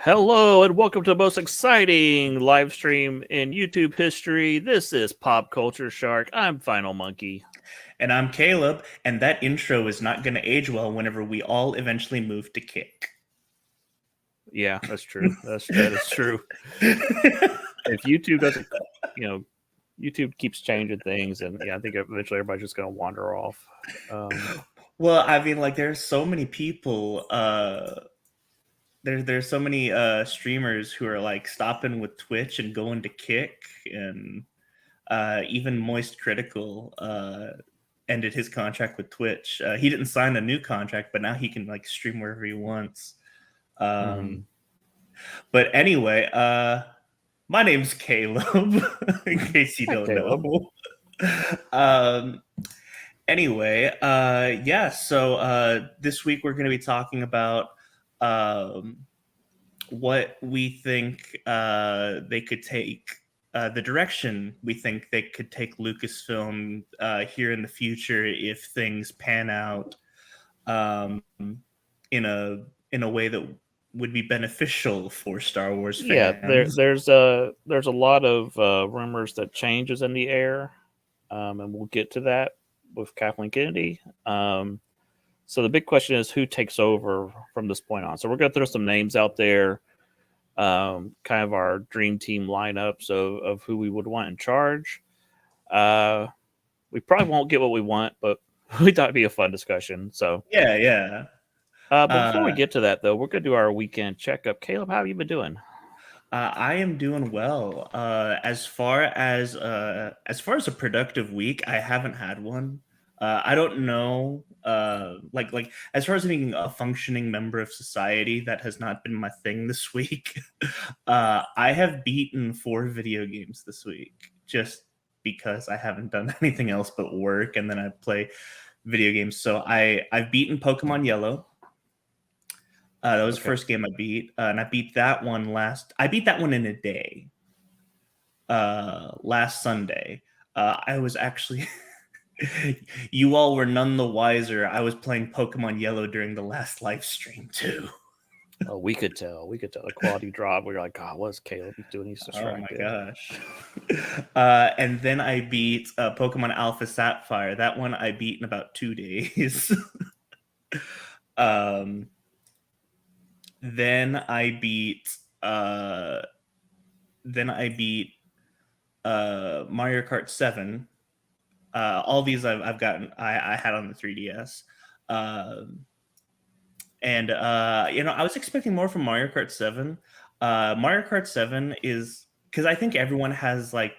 Hello and welcome to the most exciting live stream in YouTube history. This is Pop Culture Shark. I'm Final Monkey. And I'm Caleb, and that intro is not going to age well whenever we all eventually move to Kick. Yeah, that's true. That is true. If YouTube doesn't, YouTube keeps changing things, and I think eventually everybody's just going to wander off. Well, I mean, like, there's so many people. There's so many streamers who are like stopping with Twitch and going to Kick, and even Moist Critical ended his contract with Twitch. He didn't sign a new contract, but now he can like stream wherever he wants. But anyway, my name's Caleb, in case you don't know. Anyway, so this week we're going to be talking about what we think they could take, the direction we think they could take Lucasfilm here in the future if things pan out in a way that would be beneficial for Star Wars fans. Yeah, there's a lot of rumors that change is in the air, and we'll get to that with Kathleen Kennedy. So the big question is who takes over from this point on. So we're going to throw some names out there, kind of our dream team lineups of who we would want in charge. We probably won't get what we want, but we thought it'd be a fun discussion. So yeah. But before we get to that, though, we're going to do our weekend checkup. Caleb, how have you been doing? I am doing well. As far as a productive week, I haven't had one. I don't know. Like as far as being a functioning member of society, that has not been my thing this week. I have beaten 4 video games this week just because I haven't done anything else but work, and then I play video games. So I've beaten Pokemon Yellow. That was the first game I beat, and I beat that one in a day. Last Sunday, I was actually. You all were none the wiser. I was playing Pokemon Yellow during the last live stream too. Oh, we could tell the quality drop. We were like, God, what's Caleb doing? He's distracted. Oh my gosh. And then I beat Pokemon Alpha Sapphire. That one I beat in about 2 days. Then I beat Mario Kart 7. All these I've gotten. I had on the 3DS. I was expecting more from Mario Kart 7. Mario Kart 7 is because I think everyone has like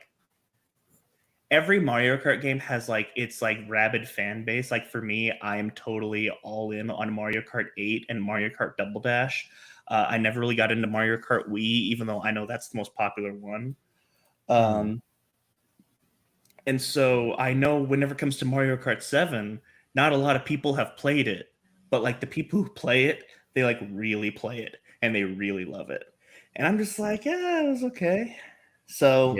every Mario Kart game has like its like rabid fan base. Like for me, I am totally all in on Mario Kart 8 and Mario Kart Double Dash. I never really got into Mario Kart Wii, even though I know that's the most popular one. And so I know whenever it comes to Mario Kart 7, not a lot of people have played it, but like the people who play it, they like really play it and they really love it. And I'm just like, yeah, it was okay. So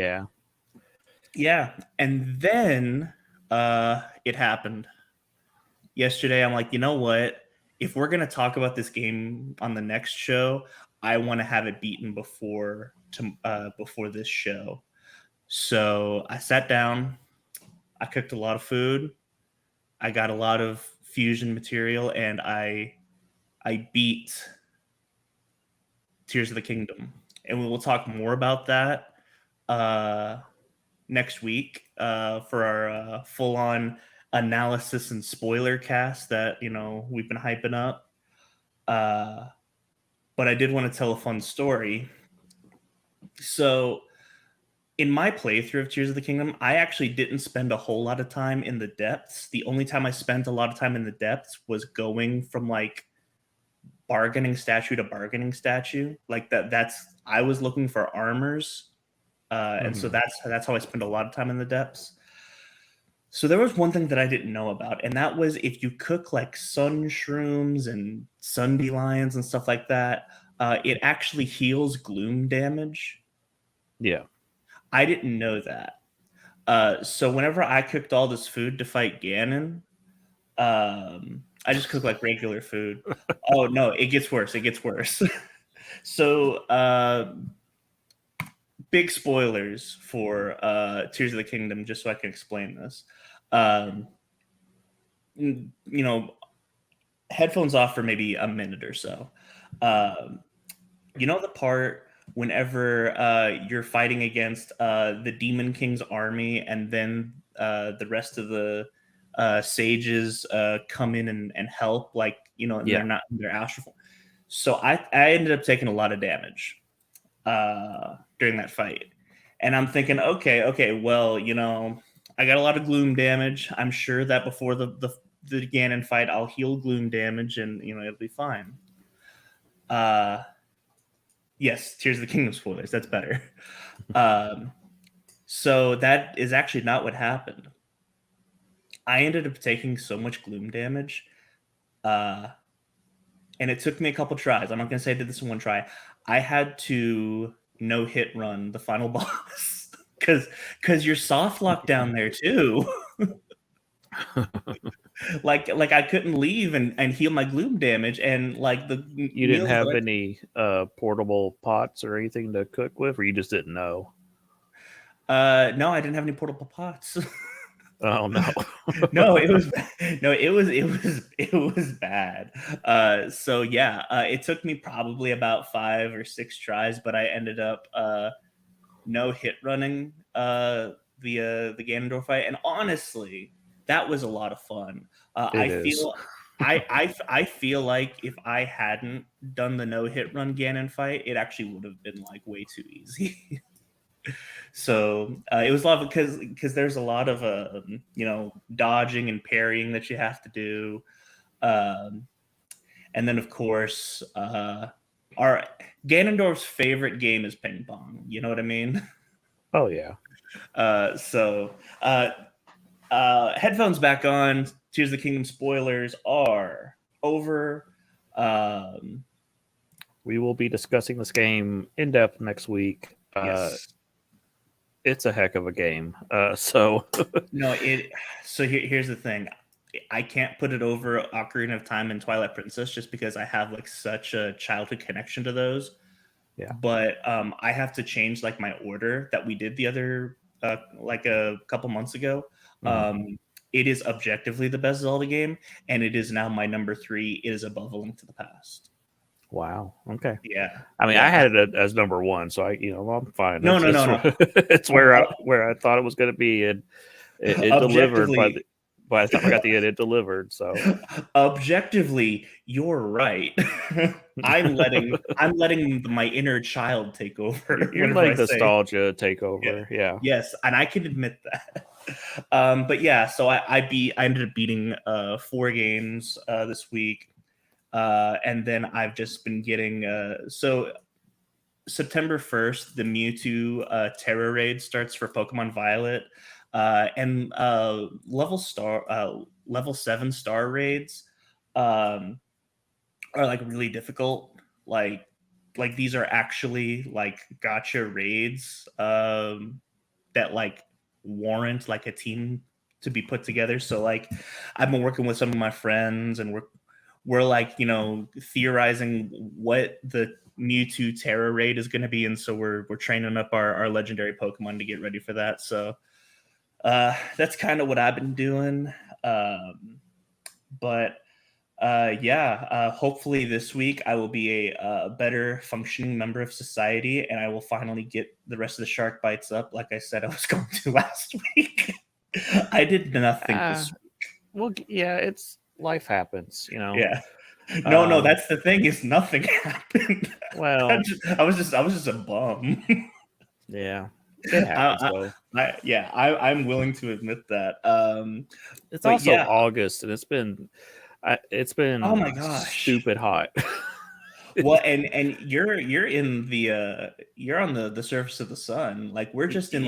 yeah. And then it happened. Yesterday, I'm like, you know what? If we're going to talk about this game on the next show, I want to have it beaten before this show. So I sat down, I cooked a lot of food, I got a lot of fusion material, and I beat Tears of the Kingdom. And we will talk more about that next week for our full-on analysis and spoiler cast that we've been hyping up. But I did want to tell a fun story. So in my playthrough of Tears of the Kingdom, I actually didn't spend a whole lot of time in the depths. The only time I spent a lot of time in the depths was going from like bargaining statue to bargaining statue. Like I was looking for armors. And so that's how I spent a lot of time in the depths. So there was one thing that I didn't know about, and that was if you cook like sun shrooms and sundew and stuff like that, it actually heals gloom damage. Yeah. I didn't know that. So whenever I cooked all this food to fight Ganon, I just cooked like regular food. Oh no, it gets worse. So, big spoilers for Tears of the Kingdom, just so I can explain this. You know, headphones off for maybe a minute or so. You know the part whenever you're fighting against the Demon King's army, and then the rest of the sages come in and help, like, you know, and Yeah. they're not in their astral form. So I ended up taking a lot of damage during that fight. And I'm thinking, okay, well, you know, I got a lot of gloom damage. I'm sure that before the Ganon fight, I'll heal gloom damage, and you know it'll be fine. Yes, Tears of the Kingdom spoilers. That's better. So that is actually not what happened. I ended up taking so much gloom damage, and it took me a couple tries. I'm not gonna say I did this in one try. I had to no hit run the final boss because you're soft locked down there too. like I couldn't leave and heal my gloom damage, and like the You didn't have any portable pots or anything to cook with, or you just didn't know? No, I didn't have any portable pots. Oh no. No, it was bad. So yeah, it took me probably about 5 or 6 tries, but I ended up no hit running the Ganondorf fight, and honestly, that was a lot of fun. I feel I feel like if I hadn't done the no hit run Ganon fight, it actually would have been like way too easy. So it was a lot because there's a lot of you know, dodging and parrying that you have to do, and then of course our Ganondorf's favorite game is ping pong. You know what I mean? Oh yeah. So headphones back on. Tears of the Kingdom spoilers are over. We will be discussing this game in depth next week. Yes. It's a heck of a game. So here's the thing. I can't put it over Ocarina of Time and Twilight Princess just because I have like such a childhood connection to those. Yeah. But I have to change like my order that we did the other like a couple months ago. Mm-hmm. It is objectively the best Zelda game, and it is now my number 3. It is above A Link to the Past. Wow. Okay. Yeah. I mean, yeah. I had it as number 1, so I'm fine. No. It's where I thought it was going to be, and it delivered by the time I got the end. It delivered. So objectively, you're right. I'm letting my inner child take over. You're letting nostalgia take over. Yeah. Yes, and I can admit that. But yeah, so I ended up beating 4 games this week. And then I've just been getting so September 1st, the Mewtwo Terra Raid starts for Pokemon Violet, and level 7 star raids are like really difficult. Like these are actually like gotcha raids that like warrant like a team to be put together. So like I've been working with some of my friends, and we're like, you know, theorizing what the Mewtwo Terra raid is going to be, and so we're training up our legendary Pokemon to get ready for that. So that's kind of what I've been doing. But hopefully this week I will be a better functioning member of society, and I will finally get the rest of the shark bites up like I said I was going to last week. I did nothing this week. Well, yeah, it's life happens, you know. Yeah. No, that's the thing, is nothing happened. Well, I was just a bum. Yeah. It happens, I'm willing to admit that. It's also August, and it's been oh my gosh, stupid hot. Well, and you're in the you're on the surface of the sun. Like we're just in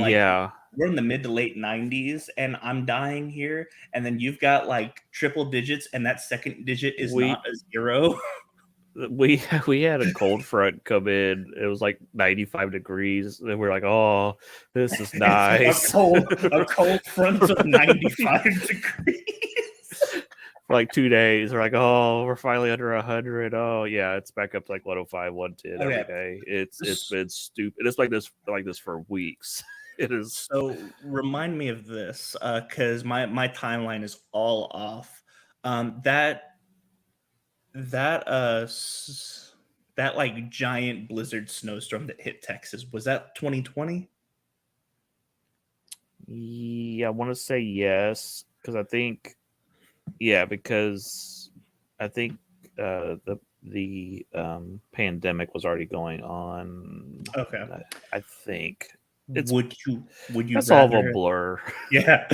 we're in the mid to late 90s, and I'm dying here, and then you've got like triple digits, and that second digit is not a 0. We had a cold front come in. It was like 95 degrees, and we're like, "Oh, this is nice." a cold front of 95 degrees. for like 2 days. We're like, oh, we're finally under 100. Oh yeah, it's back up to like 105, 110 every Okay. day. It's been stupid. It's like this for weeks. It is. So remind me of this, because my timeline is all off. That that that like giant blizzard snowstorm that hit Texas, was that 2020? Yeah, I want to say yes because because I think the pandemic was already going on. Okay. I think it's Would you that's all of a rather blur. yeah,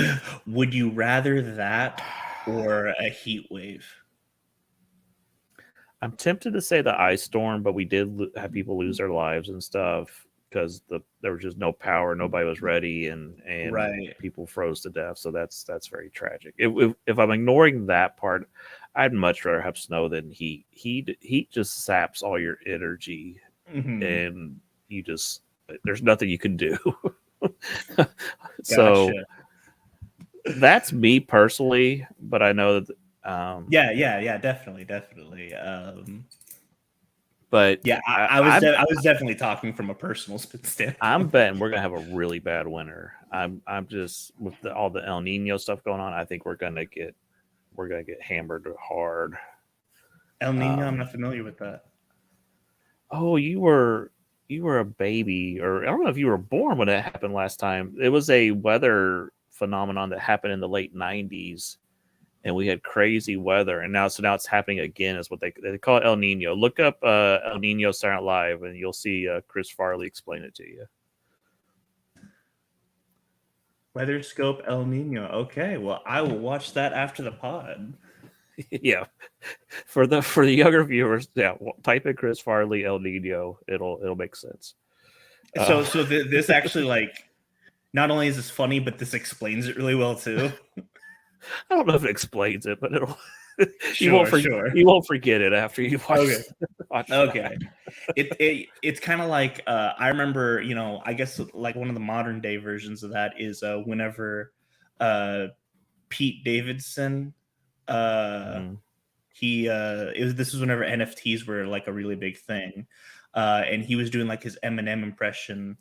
would you rather that or a heat wave? I'm tempted to say the ice storm, but we did have people lose their lives and stuff because there was just no power, nobody was ready, and Right. people froze to death. So that's very tragic. If I'm ignoring that part, I'd much rather have snow than heat. Heat just saps all your energy, Hmm. and you just there's nothing you can do. So Gotcha. that's me personally, but I know that. Yeah, definitely. But Yeah, I, I was definitely talking from a personal I'm standpoint. betting we're gonna have a really bad winter. I'm just with all the El Nino stuff going on. I think we're gonna get hammered hard. El Nino, I'm Um, not familiar with that. oh, you were a baby, or I don't know if you were born when it happened last time. It was a weather phenomenon that happened in the late '90s, and we had crazy weather. And now it's happening again. Is what they call it El Nino. Look up El Nino Silent Live, and you'll see Chris Farley explain it to you. Weather scope El Nino. Okay, well, I will watch that after the pod. Yeah, for the younger viewers, yeah, type in Chris Farley El Nino. It'll make sense. Uh, This actually, like, not only is this funny, but this explains it really well too. I don't know if it explains it, but it'll Sure, sure. you won't forget it after you Okay. watch Okay. that. It's kind of like, I remember, I guess like one of the modern day versions of that is whenever uh Pete Davidson, uh Mhm. this was whenever NFTs were like a really big thing, and he was doing like his Eminem impression,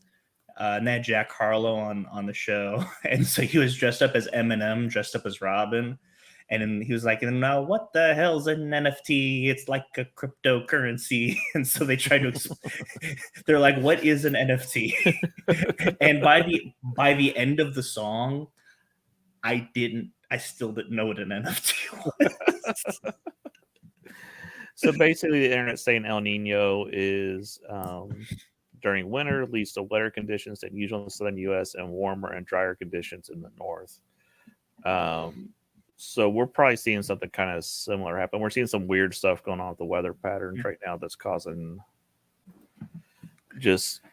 and they had Jack Harlow on the show, and so he was dressed up as Eminem, dressed up as Robin, and then he was like, "And now what the hell's an NFT? It's like a cryptocurrency." And so they tried to, they're like, "What is an NFT?" And by the end of the song, I still didn't know what an NFT was. So basically, the internet saying El Nino is during winter leads to wetter conditions than usual in the southern U.S. and warmer and drier conditions in the north. So we're probably seeing something kind of similar happen. We're seeing some weird stuff going on with the weather patterns right now that's causing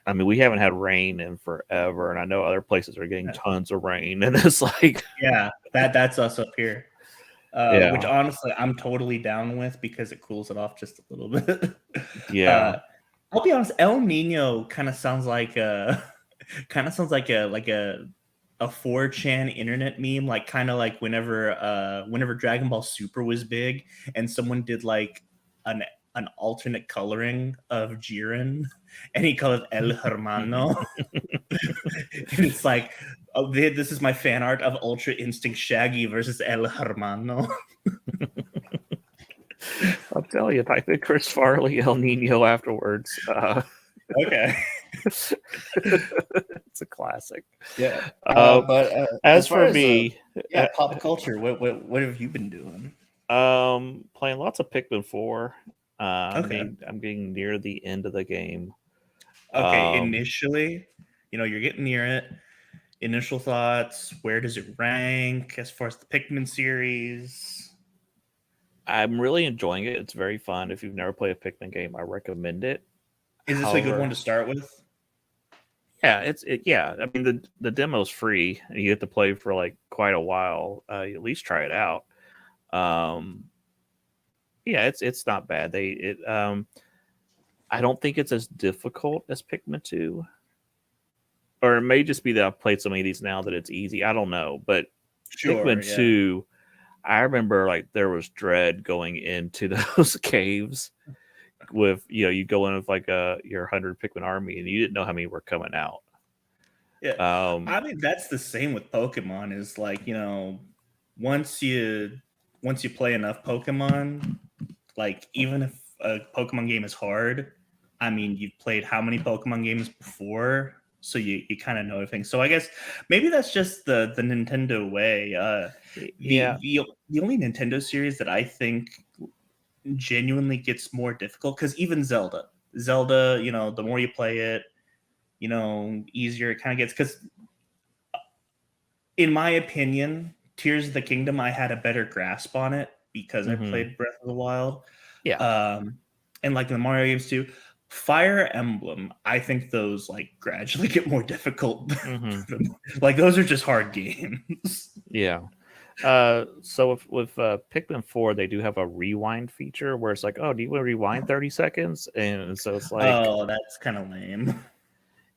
I mean, we haven't had rain in forever, and I know other places are getting tons of rain, and it's like, Yeah, that's us up here. Which yeah, honestly I'm totally down with because it cools it off just a little bit. yeah. uh, I'll be honest, El Nino kind of sounds like a a 4chan internet meme, like kind of like whenever Dragon Ball Super was big and someone did like an alternate coloring of Jiren and he called it El Hermano. And it's like, oh, this is my fan art of Ultra Instinct Shaggy versus El Hermano. I'll tell you, type in Chris Farley El Nino afterwards. Okay. It's a classic. Yeah. But As as far for as me, pop culture, what have you been doing? playing lots of Pikmin 4. Okay. I'm getting near the end of the game. Okay. Um, Initially, you're getting near it. Initial thoughts. Where does it rank as far as the Pikmin series? I'm really enjoying it. It's very fun. If you've never played a Pikmin game, I recommend it. Is this a good one However, to start with? yeah, yeah. I mean, the demo's free, and you get to play for like quite a while. At least try it out. Um, yeah, it's not bad. I don't think it's as difficult as Pikmin 2. Or it may just be that I've played so many of these now that it's easy. I don't know. But Sure. Pikmin Yeah. 2, I remember like there was dread going into those caves with you go in with like your 100 Pikmin army and you didn't know how many were coming out. Yeah, I mean that's the same with Pokemon. Is like once you play enough Pokemon, like even if a Pokemon game is hard, I mean you've played how many Pokemon games before, so you kind of know everything. So I guess maybe that's just the Nintendo way. Yeah. The only Nintendo series that I think genuinely gets more difficult, because even Zelda, the more you play it, easier it kind of gets. Because in my opinion, Tears of the Kingdom, I had a better grasp on it because I played Breath of the Wild. Yeah. And like the Mario games too. Fire Emblem, I think those like gradually get more difficult. Like those are just hard games. Yeah. So with Pikmin 4, they do have a rewind feature where it's like, oh, do you want to rewind 30 seconds? And so it's like, oh, that's kind of lame.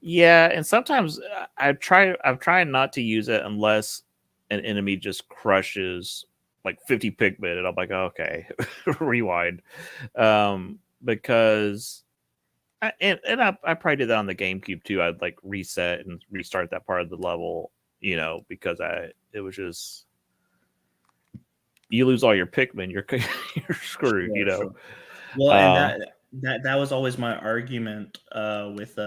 Yeah, and sometimes I've tried not to use it unless an enemy just crushes like 50 Pikmin, and I'm like, oh, okay, rewind. Because I probably did that on the GameCube too. I'd like reset and restart that part of the level, because it was just you lose all your Pikmin, you're screwed, Sure. Well, and that was always my argument with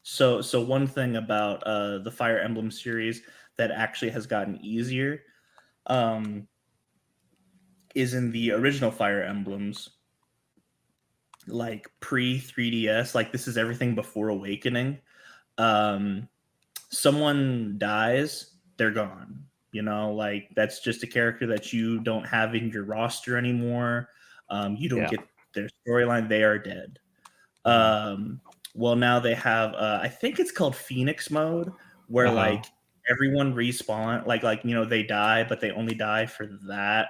so one thing about the Fire Emblem series that actually has gotten easier is in the original Fire Emblems, like pre 3DS, like this is everything before Awakening. Someone dies, they're gone. Like that's just a character that you don't have in your roster anymore. You don't get their storyline, they are dead. Well, now they have I think it's called Phoenix mode, where like everyone respawn, like they die, but they only die for that.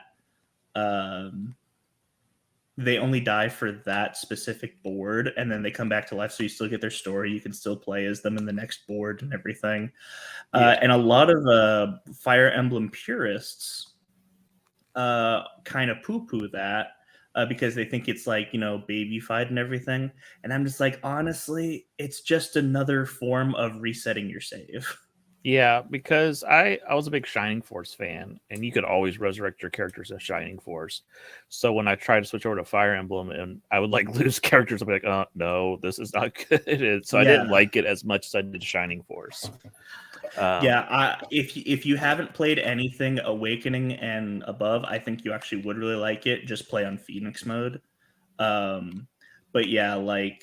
They only die for that specific board, and then they come back to life, so you still get their story. You can still play as them in the next board and everything. And a lot of Fire Emblem purists kind of poo-poo that because they think it's like babyfied and everything. And I'm just like, honestly, it's just another form of resetting your save. Yeah, because I was a big Shining Force fan, and you could always resurrect your characters as Shining Force. So when I tried to switch over to Fire Emblem, and I would like lose characters, I'd be like, "Oh no, this is not good." So I didn't like it as much as I did Shining Force. If you haven't played anything Awakening and above, I think you actually would really like it. Just play on Phoenix mode. But yeah, like.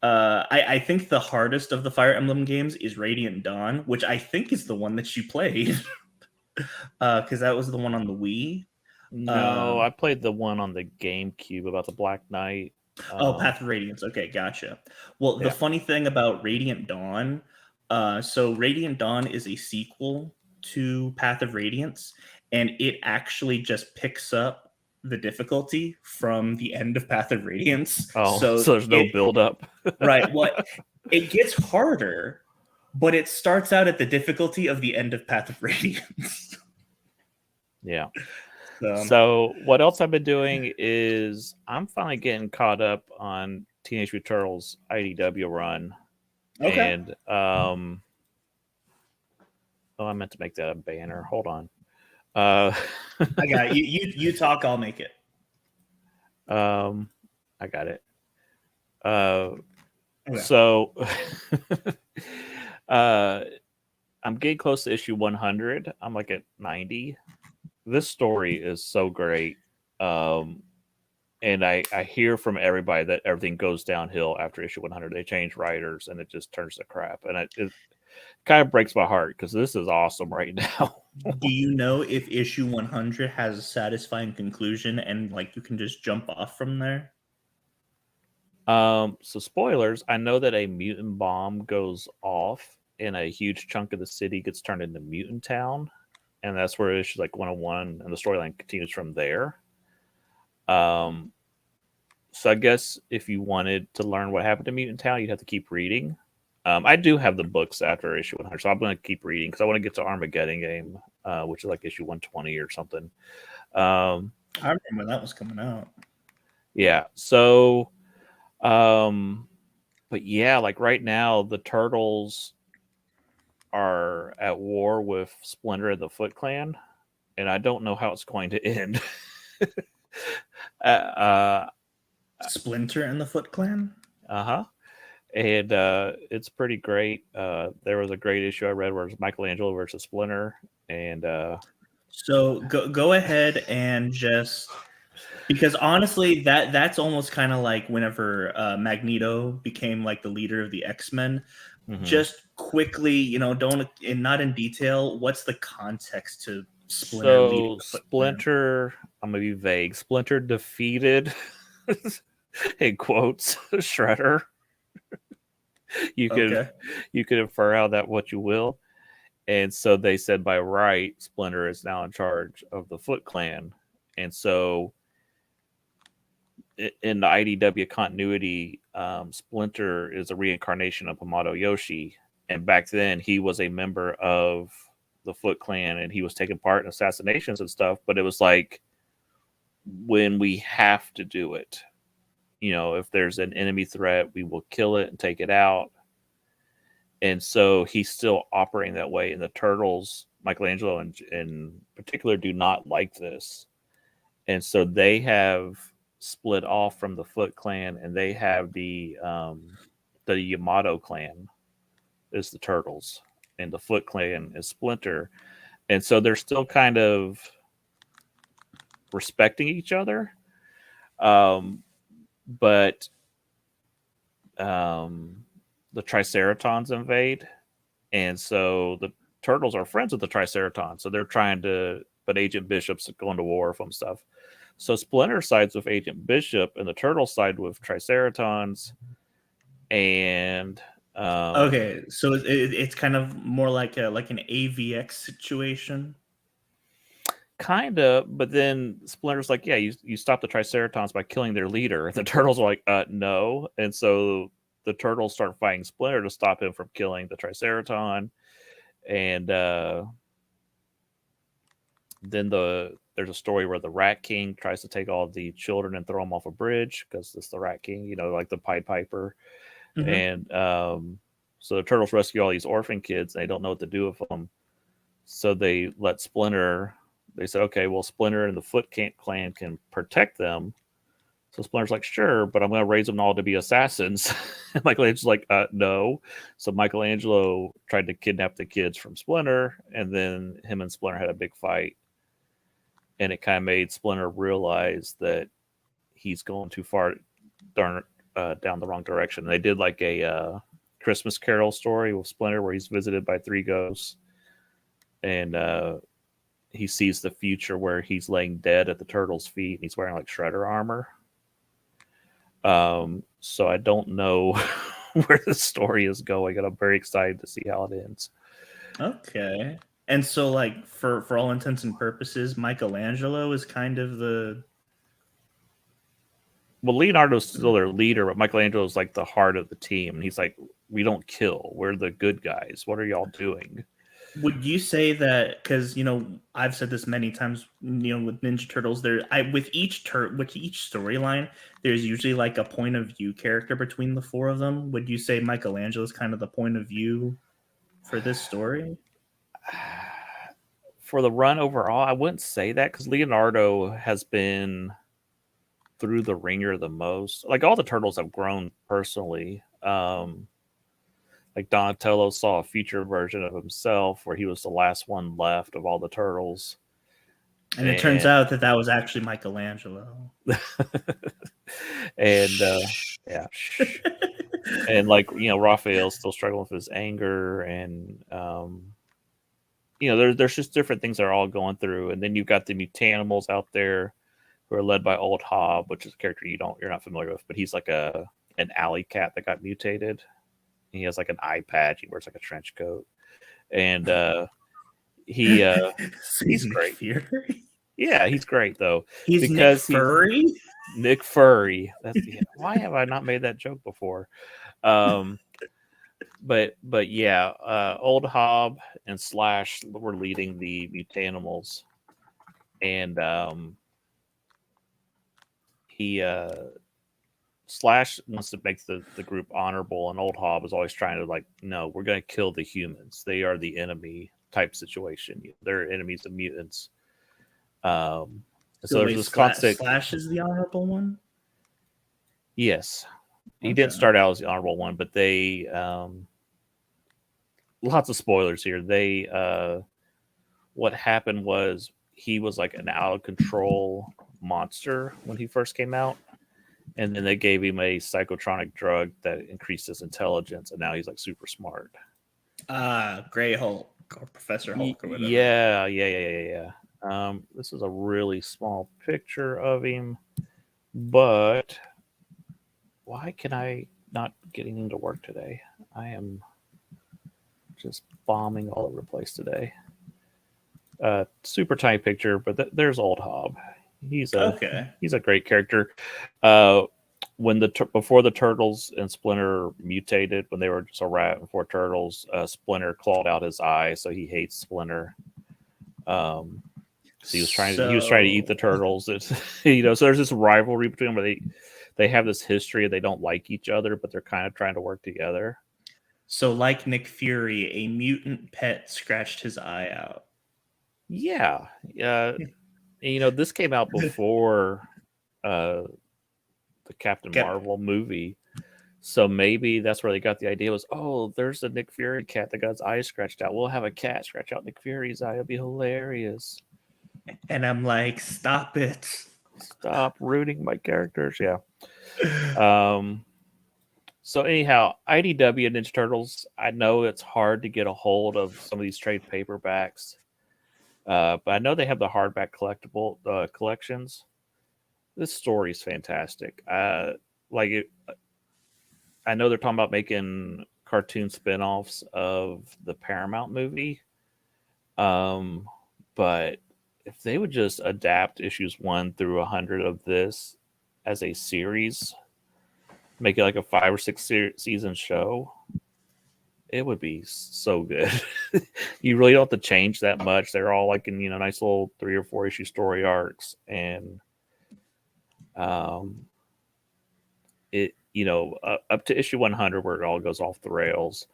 I think the hardest of the Fire Emblem games is Radiant Dawn, which I think is the one that you played, because that was the one on the Wii. No, I played the one on the GameCube about the Black Knight. Path of Radiance. Okay, gotcha. Well, the funny thing about Radiant Dawn, so Radiant Dawn is a sequel to Path of Radiance, and it actually just picks up the difficulty from the end of Path of Radiance. Oh, so there's no build up. Right. What it gets harder, but it starts out at the difficulty of the end of Path of Radiance. Yeah. So what else I've been doing is I'm finally getting caught up on Teenage Mutant Turtles IDW run. Okay. And I meant to make that a banner. Hold on. I got it. You talk, I'll make it. I got it. Okay. So I'm getting close to issue 100. I'm like at 90. This story is so great. And I hear from everybody that everything goes downhill after issue 100. They change writers and it just turns to crap. And it kind of breaks my heart because this is awesome right now. Do you know if issue 100 has a satisfying conclusion and like you can just jump off from there? So spoilers, I know that a mutant bomb goes off and a huge chunk of the city gets turned into Mutant Town. And that's where issue like 101 and the storyline continues from there. So I guess if you wanted to learn what happened to Mutant Town, you'd have to keep reading. I do have the books after issue 100, so I'm going to keep reading because I want to get to Armageddon game. which is like issue 120 or something. I remember when that was coming out. Yeah. So, but yeah, like right now, the Turtles are at war with Splinter and the Foot Clan, and I don't know how it's going to end. Splinter and the Foot Clan? Uh-huh. And it's pretty great. There was a great issue I read where it's Michelangelo versus Splinter, and so go ahead and just, because honestly, that's almost kind of like whenever Magneto became like the leader of the X-Men. Just quickly, don't, and not in detail, what's the context to Splinter leading the Foot Splinter, Clan? I'm gonna be vague. Splinter defeated, in quotes, Shredder. You could infer out that what you will. And so they said by right, Splinter is now in charge of the Foot Clan. And so in the IDW continuity, Splinter is a reincarnation of Hamato Yoshi. And back then he was a member of the Foot Clan and he was taking part in assassinations and stuff. But it was like, when we have to do it, if there's an enemy threat, we will kill it and take it out. And so he's still operating that way. And the Turtles, Michelangelo in particular, do not like this. And so they have split off from the Foot Clan, and they have the Yamato clan is the Turtles, and the Foot Clan is Splinter. And so they're still kind of respecting each other. But the Triceratons invade, and so the Turtles are friends with the Triceratons, so they're trying to, but Agent Bishop's going to war with them stuff. So Splinter sides with Agent Bishop, and the Turtles side with Triceratons. And okay, so it's kind of more like an AVX situation. Kind of, but then Splinter's like, yeah, you stop the Triceratons by killing their leader. And the Turtles are like, no. And so the Turtles start fighting Splinter to stop him from killing the Triceraton. And then there's a story where the Rat King tries to take all the children and throw them off a bridge because it's the Rat King, like the Pied Piper. Mm-hmm. And so the Turtles rescue all these orphan kids. And they don't know what to do with them. So they let Splinter... They said, okay, well, Splinter and the Foot Clan can protect them. So Splinter's like, sure, but I'm going to raise them all to be assassins. And Michelangelo's like, no. So Michelangelo tried to kidnap the kids from Splinter, and then him and Splinter had a big fight. And it kind of made Splinter realize that he's going too far down the wrong direction. And they did like a Christmas Carol story with Splinter where he's visited by 3 ghosts. And he sees the future where he's laying dead at the Turtles' feet and he's wearing like Shredder armor. So I don't know where the story is going, and I'm very excited to see how it ends. Okay. And so, like, for all intents and purposes, Michelangelo is kind of the... Well, Leonardo's still their leader, but Michelangelo's like the heart of the team. And he's like, we don't kill. We're the good guys. What are y'all doing? Would you say that, because I've said this many times, with Ninja Turtles, with each storyline, there's usually like a point of view character between the 4 of them. Would you say Michelangelo is kind of the point of view for this story? For the run overall, I wouldn't say that, because Leonardo has been through the ringer the most. Like, all the Turtles have grown personally. Like Donatello saw a future version of himself where he was the last one left of all the Turtles. And it turns out that was actually Michelangelo. And yeah. And like, Raphael's still struggling with his anger, and there's just different things they're all going through. And then you've got the Mutanimals out there who are led by Old Hob, which is a character you're not familiar with, but he's like an alley cat that got mutated. He has like an eye patch. He wears like a trench coat, and he's great. Fury? Yeah, he's great though. He's because Nick Fury. Nick Fury. Why have I not made that joke before? but yeah, Old Hob and Slash were leading the Mutanimals, and he Slash wants to make the group honorable, and Old Hob is always trying to like, no, we're going to kill the humans. They are the enemy type situation. They're enemies of mutants. So there's this constant. Slash is the honorable one. Yes, he Okay. didn't start out as the honorable one, but they lots of spoilers here. They what happened was he was like an out of control monster when he first came out, and then they gave him a psychotronic drug that increased his intelligence, and now he's like super smart. Gray Hulk or Professor Hulk or whatever. Yeah. This is a really small picture of him, but why can I not getting into work today? I am just bombing all over the place today. Super tiny picture, but there's Old Hob. He's a great character. When before the Turtles and Splinter mutated, when they were just a rat before Turtles, Splinter clawed out his eye, so he hates Splinter. So he was trying to eat the Turtles. It's, so there's this rivalry between them where they have this history. They don't like each other, but they're kind of trying to work together. So, like Nick Fury, a mutant pet scratched his eye out. Yeah. This came out before the Captain Marvel movie. So maybe that's where they got the idea was, oh, there's a Nick Fury cat that got his eye scratched out. We'll have a cat scratch out Nick Fury's eye. It'll be hilarious. And I'm like, stop it. Stop rooting my characters. Yeah. So anyhow, IDW and Ninja Turtles, I know it's hard to get a hold of some of these trade paperbacks. But I know they have the hardback collectible collections. This story is fantastic. I know they're talking about making cartoon spin-offs of the Paramount movie. But if they would just adapt issues 1 through 100 of this as a series, make it like a 5 or 6 season show, it would be so good. You really don't have to change that much. They're all like in nice little 3 or 4 issue story arcs, and it up to issue 100 where it all goes off the rails.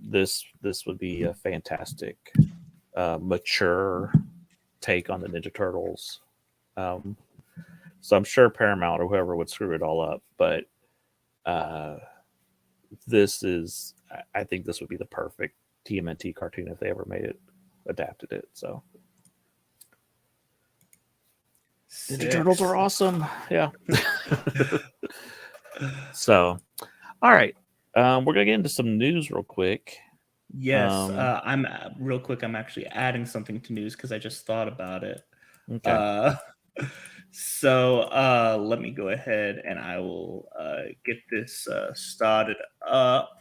This would be a fantastic mature take on the Ninja Turtles. So I'm sure Paramount or whoever would screw it all up, but I think this would be the perfect TMNT cartoon if they ever adapted it. So Ninja Turtles are awesome. Yeah. So, all right. We're going to get into some news real quick. Yes. I'm real quick. I'm actually adding something to news because I just thought about it. Okay. So let me go ahead and I will get this started up.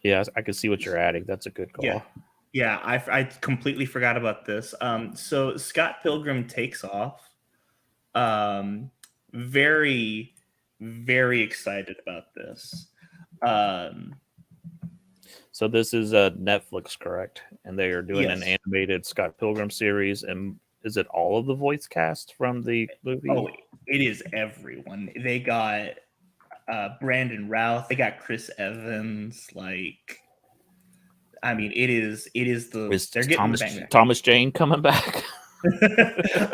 Yeah, I can see what you're adding. That's a good call. Yeah, I completely forgot about this. So Scott Pilgrim takes off. Very, very excited about this. So this is Netflix, correct? And they are doing an animated Scott Pilgrim series. And is it all of the voice cast from the movie? Oh, it is everyone. They got Brandon Routh. They got Chris Evans. Like, I mean, it is the. Is they're getting Thomas Jane coming back?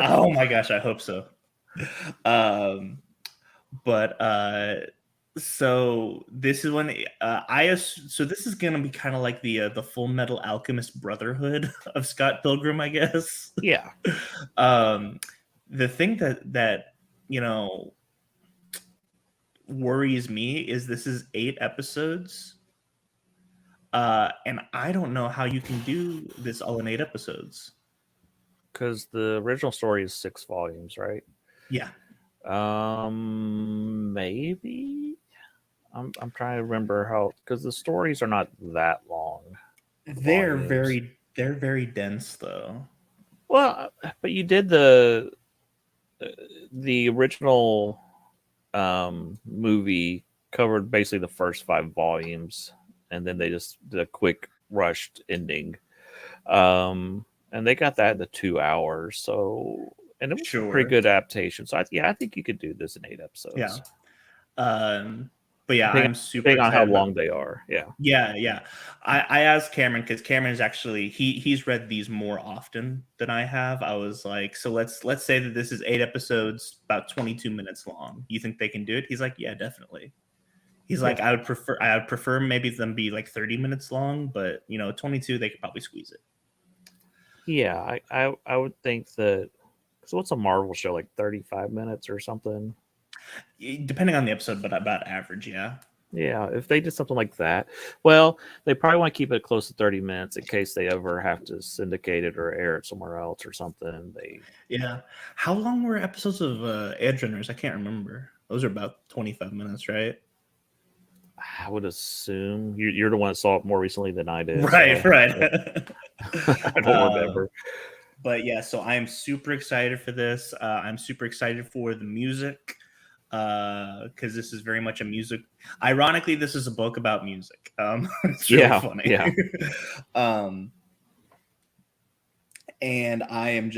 Oh my gosh, I hope so. So this is when so this is gonna be kind of like the Full Metal Alchemist Brotherhood of Scott Pilgrim, I guess. Yeah. The thing that worries me is this is 8 episodes, and I don't know how you can do this all in 8 episodes. Because the original story is 6 volumes, right? Yeah. Maybe. I'm trying to remember how, because the stories are not that long. They're very dense, though. Well, but you did the original movie covered basically the first 5 volumes, and then they just did a quick rushed ending. And they got that in the 2 hours. So, and it was a pretty Sure. good adaptation. So, I think you could do this in 8 Yeah. episodes. But yeah, Depending, I'm super depending on how excited about. long they are. Yeah. Yeah. I asked Cameron because Cameron is actually he's read these more often than I have. I was like, so let's say that this is 8 episodes, about 22 minutes long. You think they can do it? He's like, yeah, definitely. He's like, Yeah. I would prefer maybe them be like 30 minutes long, but 22 they could probably squeeze it. Yeah. I would think that. So, what's a Marvel show? Like 35 minutes or something? Depending on the episode, but about average, yeah. Yeah, if they did something like that, well, they probably want to keep it close to 30 minutes in case they ever have to syndicate it or air it somewhere else or something. Yeah. How long were episodes of Edge Runners? I can't remember. Those are about 25 minutes, right? I would assume you're the one that saw it more recently than I did. Right, So right. I don't remember. But yeah, so I am super excited for this. I'm super excited for the music because this is very much a music. Ironically, this is a book about music. It's really Yeah, funny. yeah. And I'm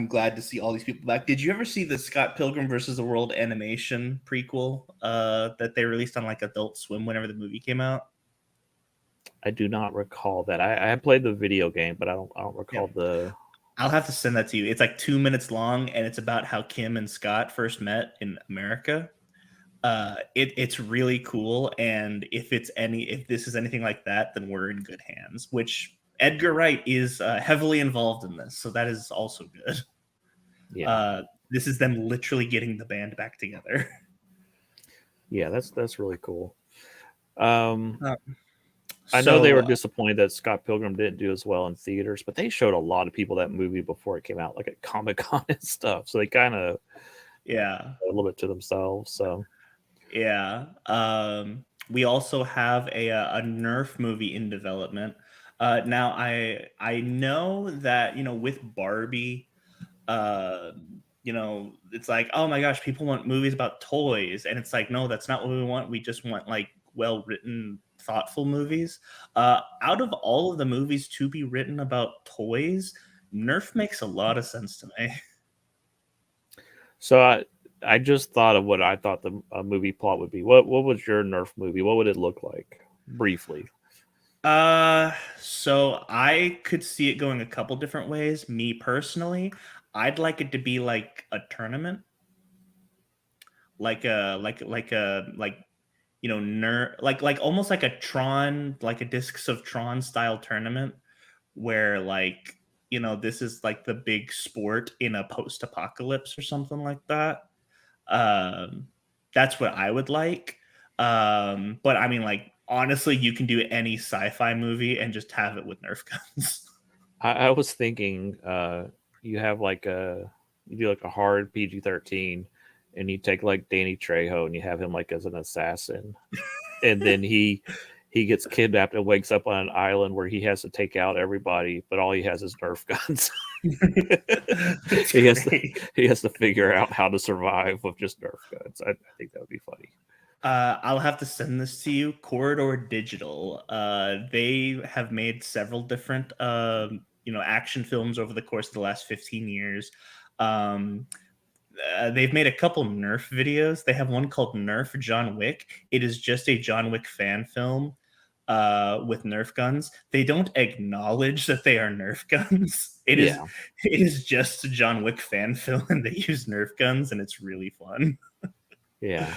glad to see all these people back. Did you ever see the Scott Pilgrim versus the World animation prequel that they released on like Adult Swim whenever the movie came out? I do not recall that. I played the video game, but I don't recall the. I'll have to send that to you. It's like 2 minutes long, and it's about how Kim and Scott first met in America. It's really cool, and if this is anything like that, then we're in good hands. Which Edgar Wright is heavily involved in this, so that is also good. Yeah, this is them literally getting the band back together. yeah, that's really cool. I So know they were disappointed that Scott Pilgrim didn't do as well in theaters, but they showed a lot of people that movie before it came out, like at Comic-Con and stuff. So they kind of yeah, a little bit to themselves. So yeah. We also have a Nerf movie in development. Now I know that with Barbie, it's like, oh my gosh, people want movies about toys, and it's like, no, that's not what we want. We just want like well-written, thoughtful movies. Out of all of the movies to be written about toys, Nerf makes a lot of sense to me. So I just thought of what I thought the movie plot would be. What was your Nerf movie? What would it look like briefly? So I could see it going a couple different ways. Me personally, I'd like it to be like a tournament, like like almost like a Tron, like a Discs of Tron style tournament, where like this is like the big sport in a post-apocalypse or something like that. Um, that's what I would like. But I mean, like honestly, you can do any sci-fi movie and just have it with Nerf guns. I was thinking you have you do like a hard PG-13, and you take like Danny Trejo and you have him like as an assassin, and then he gets kidnapped and wakes up on an island where he has to take out everybody, but all he has is Nerf guns. he has to figure out how to survive with just Nerf guns. I think that would be funny. I'll have to send this to you. Corridor Digital. They have made several different action films over the course of the last 15 years. They've made a couple Nerf videos. They have one called Nerf John Wick. It is just a John Wick fan film with Nerf guns. They don't acknowledge that they are Nerf guns. It is just a John Wick fan film, and they use Nerf guns, and it's really fun. Yeah.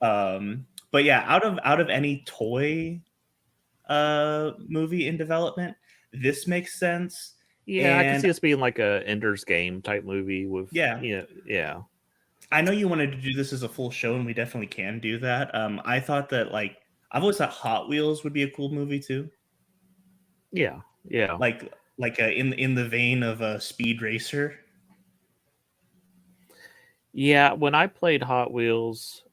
But yeah, out of any toy movie in development, this makes sense. Yeah, I can see this being like a Ender's Game type movie with yeah. I know you wanted to do this as a full show, and we definitely can do that. I thought that I've always thought Hot Wheels would be a cool movie too. Yeah. Like in the vein of a Speed Racer. Yeah, when I played Hot Wheels,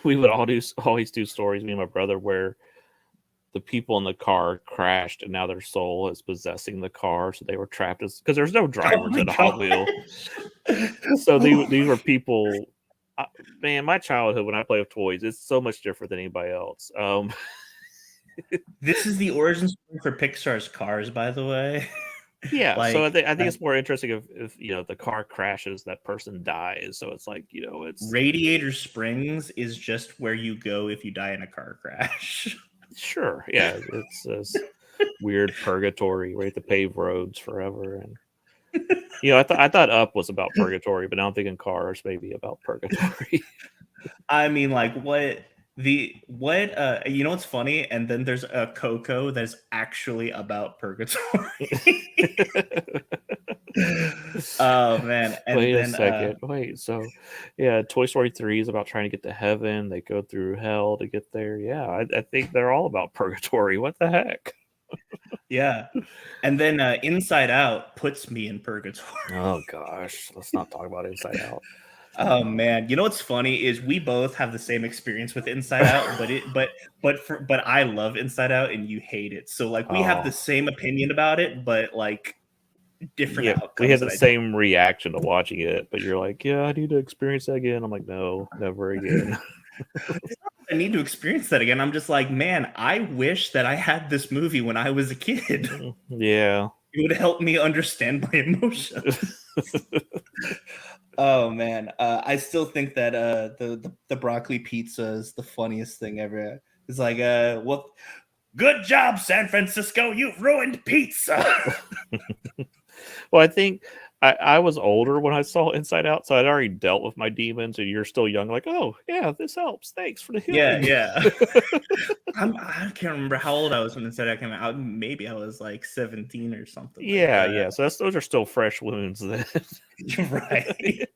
we would always do stories, me and my brother, where the people in the car crashed and now their soul is possessing the car, so they were trapped because there's no drivers in a Hot Wheel. So these were people Man, my childhood when I play with toys, it's so much different than anybody else. This is the origin story for Pixar's Cars, by the way. Yeah, so Like, I think it's more interesting if the car crashes, that person dies. So it's like it's Radiator Springs is just where you go if you die in a car crash. sure, yeah, it's this weird purgatory where you have to pave roads forever. And I thought Up was about purgatory, but now I'm thinking Cars maybe about purgatory. I mean, like, what what's funny? And then there's a Coco that's actually about purgatory. Oh man. And Wait a then second. Wait, so yeah, Toy Story 3 is about trying to get to heaven. They go through hell to get there. Yeah, I think they're all about purgatory. What the heck? yeah. And then Inside Out puts me in purgatory. Oh gosh, let's not talk about Inside Out. Oh man, you know what's funny is we both have the same experience with Inside Out, but I love Inside Out and you hate it. So like we have the Oh, same opinion about it, but like different yeah, we had outcomes. the same reaction to watching it, but you're like, yeah, I need to experience that again. I'm like, no, never again. I need to experience that again. I'm just like, man, I wish that I had this movie when I was a kid. Yeah. It would help me understand my emotions. Oh man, I still think that the broccoli pizza is the funniest thing ever. It's like, well, good job, San Francisco. You've ruined pizza. Well, I think I was older when I saw Inside Out, so I'd already dealt with my demons, and you're still young, like, oh yeah, this helps. Thanks for the Yeah, healing. yeah. I can't remember how old I was when Inside Out came out. Maybe I was like 17 or something like Yeah, that. yeah. So those are still fresh wounds then. Right.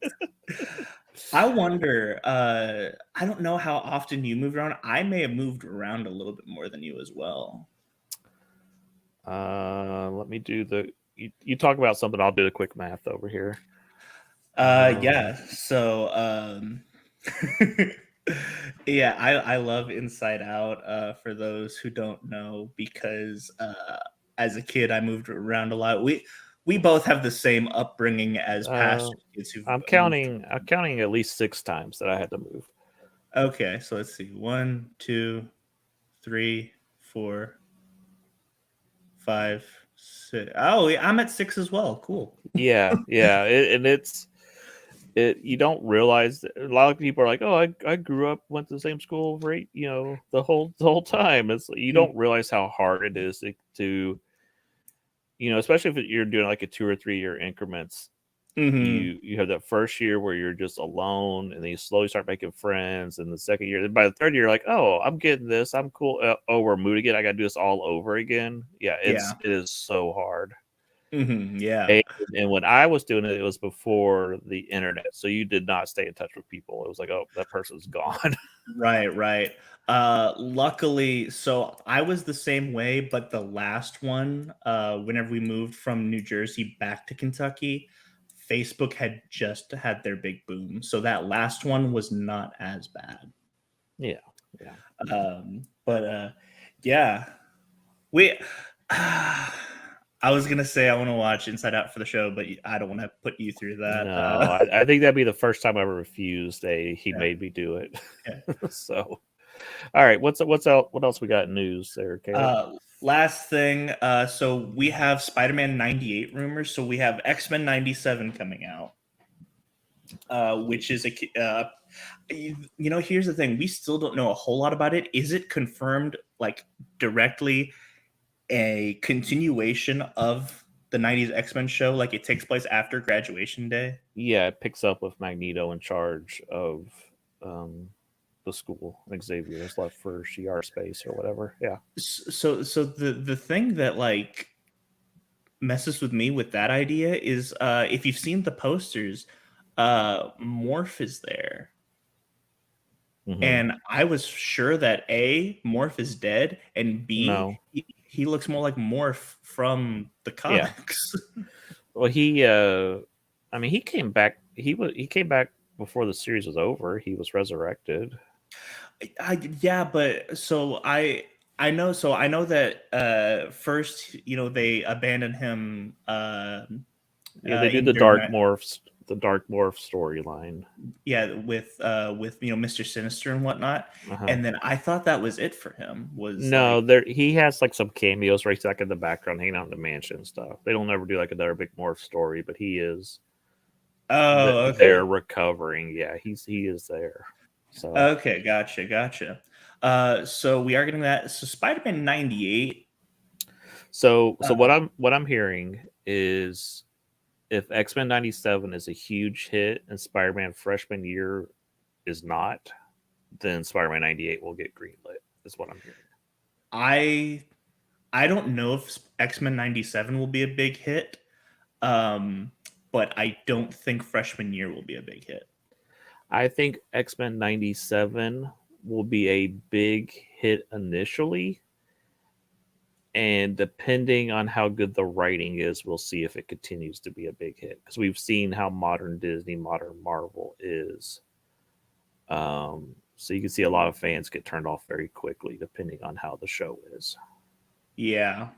I wonder, I don't know how often you moved around. I may have moved around a little bit more than you as well. Let me do you talk about something, I'll do the quick math over here. Yeah. So, yeah, I love Inside Out. For those who don't know, because as a kid I moved around a lot. We both have the same upbringing as past kids who've I'm moved. counting at least 6 times that I had to move. Okay, so let's see. 1, 2, 3, 4, 5, 6. Oh, yeah, I'm at 6 as well. Cool. Yeah, yeah. You don't realize that a lot of people are like, oh, I grew up, went to the same school, right? The whole time. It's you don't realize how hard it is to especially if you're doing like a 2 or 3 year increments. Mm-hmm. You have that first year where you're just alone, and then you slowly start making friends. And the second year, by the third year, you're like, oh, I'm getting this, I'm cool. Oh, we're moving again. I got to do this all over again. Yeah, it is so hard. Mm-hmm. Yeah. And when I was doing it, it was before the internet, so you did not stay in touch with people. It was like, oh, that person's gone. Right. Luckily, so I was the same way, but the last one, whenever we moved from New Jersey back to Kentucky, Facebook had just had their big boom. So that last one was not as bad. Yeah. But yeah. We I was gonna say I want to watch Inside Out for the show, but I don't want to put you through that. No, I think that'd be the first time I ever refused. He made me do it. Yeah. So, all right, what's out? What else we got in news there, Caleb? Last thing, so we have Spider-Man 98 rumors. So we have X-Men 97 coming out, which is here's the thing: we still don't know a whole lot about it. Is it confirmed, like directly, a continuation of the 90s X-Men show? Like it takes place after graduation day? Yeah, it picks up with Magneto in charge of the school. Xavier is left for Shi'ar space or whatever. Yeah. So the thing that like messes with me with that idea is if you've seen the posters, Morph is there. Mm-hmm. And I was sure that A, Morph is dead, and B, no. He looks more like Morph from the comics. Yeah. Well, he came back. He came back before the series was over. He was resurrected. But so I know that first, they abandoned him. They do the dark morphs the Dark Morph storyline. Yeah, with Mr. Sinister and whatnot. Uh-huh. And then I thought that was it for him. No, there he has like some cameos right back in the background, hanging out in the mansion and stuff. They don't ever do like another big Morph story, but he is. Okay. They're recovering. Yeah, he is there. So okay, gotcha. So we are getting that. So Spider-Man 98. So what I'm hearing is if X-Men 97 is a huge hit and Spider-Man freshman year is not, then Spider-Man 98 will get greenlit. Is what I'm hearing. I don't know if X-Men 97 will be a big hit. But I don't think freshman year will be a big hit. I think X-Men 97 will be a big hit initially. And depending on how good the writing is, we'll see if it continues to be a big hit. Because we've seen how modern Disney, modern Marvel is. So you can see a lot of fans get turned off very quickly, depending on how the show is. Yeah.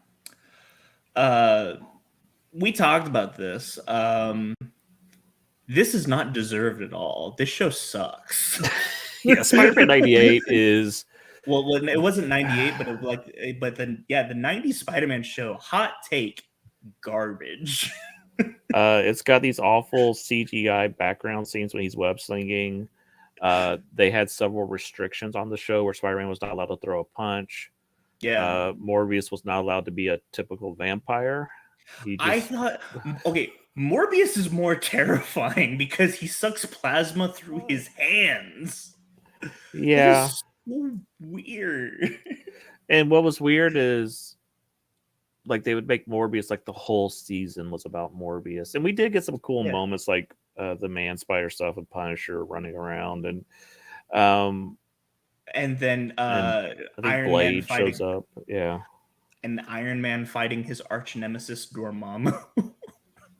We talked about this. This is not deserved at all. This show sucks. Yeah, Spider-Man 98 is... Well, it wasn't 98, but the 90s Spider-Man show, hot take, garbage. It's got these awful CGI background scenes when he's web slinging. They had several restrictions on the show where Spider-Man was not allowed to throw a punch. Yeah. Morbius was not allowed to be a typical vampire. I thought, okay, Morbius is more terrifying because he sucks plasma through his hands. Yeah. So weird. And what was weird is like they would make Morbius like the whole season was about Morbius. And we did get some cool moments like the Man Spider stuff with Punisher running around and then I think Iron Blade Man shows up. Yeah. And Iron Man fighting his arch nemesis Dormammu.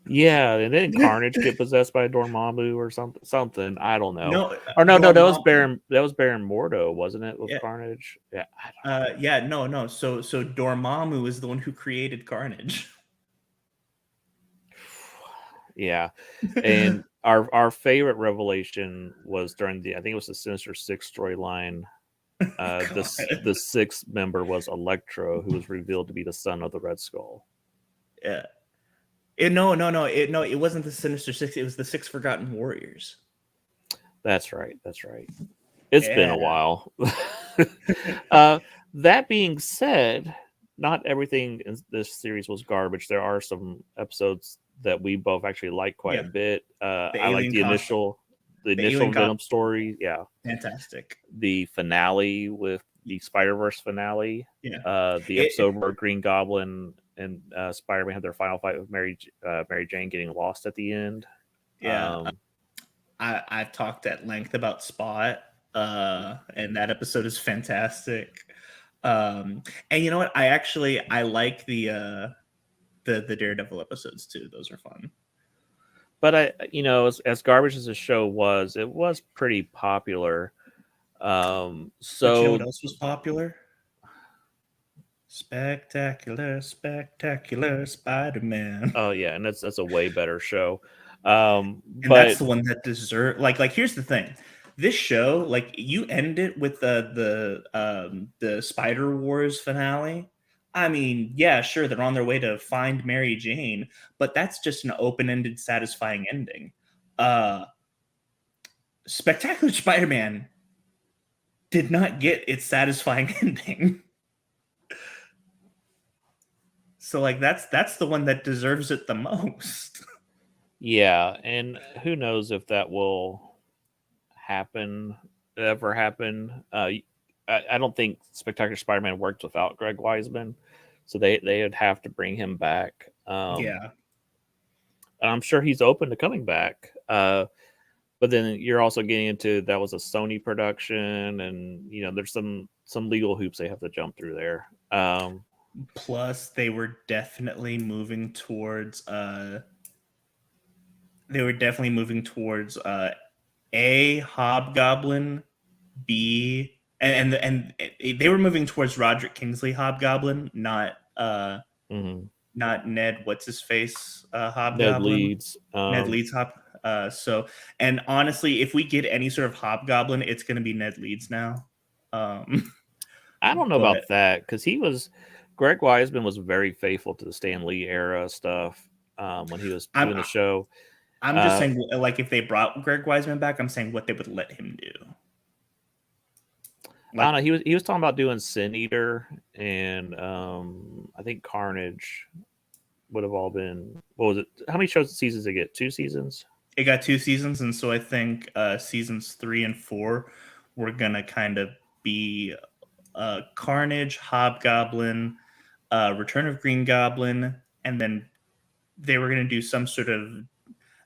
Yeah, and then Carnage get possessed by Dormammu or something. I don't know. No, that was Baron Mordo, wasn't it? With Carnage. Yeah. No. So Dormammu is the one who created Carnage. Yeah, and our favorite revelation was during I think it was the Sinister Six storyline. The sixth member was Electro, who was revealed to be the son of the Red Skull. Yeah. No. It wasn't the Sinister Six. It was the Six Forgotten Warriors. That's right. It's been a while. That being said, not everything in this series was garbage. There are some episodes that we both actually like quite a bit. I like the initial Venom story. Yeah. Fantastic. The finale with the Spider-Verse finale. Yeah. The episode where Green Goblin and Spider-Man had their final fight with Mary Jane getting lost at the end. Yeah. I've talked at length about Spot, and that episode is fantastic. And you know what? I like the Daredevil episodes too. Those are fun. But as garbage as the show was, it was pretty popular. But you know what else was popular? Spectacular Spider-Man. Oh yeah, and that's a way better show. And that's the one that deserves like here's the thing. This show, like you end it with the Spider Wars finale. I mean, yeah, sure, they're on their way to find Mary Jane, but that's just an open-ended, satisfying ending. Spectacular Spider-Man did not get its satisfying ending. So like that's the one that deserves it the most. Yeah, and who knows if that will ever happen. I don't think Spectacular Spider-Man worked without Greg Weisman, so they would have to bring him back. Yeah, and I'm sure he's open to coming back. But then you're also getting into that was a Sony production, and there's some legal hoops they have to jump through there. Plus, they were definitely moving towards A, Hobgoblin, B, and they were moving towards Roderick Kingsley Hobgoblin, not Ned what's his face Hobgoblin. Ned Leeds. Ned Leeds And honestly, if we get any sort of Hobgoblin, it's going to be Ned Leeds now. I don't know but about that because Greg Wiseman was very faithful to the Stan Lee era stuff when he was doing the show. I'm just saying, like, if they brought Greg Wiseman back, I'm saying what they would let him do. Like, I don't know. He was talking about doing Sin Eater and I think Carnage would have all been. What was it? How many seasons did it get? 2 seasons. It got 2 seasons, and so I think seasons 3 and 4 were gonna kind of be Carnage, Hobgoblin, Return of Green Goblin, and then they were gonna do some sort of.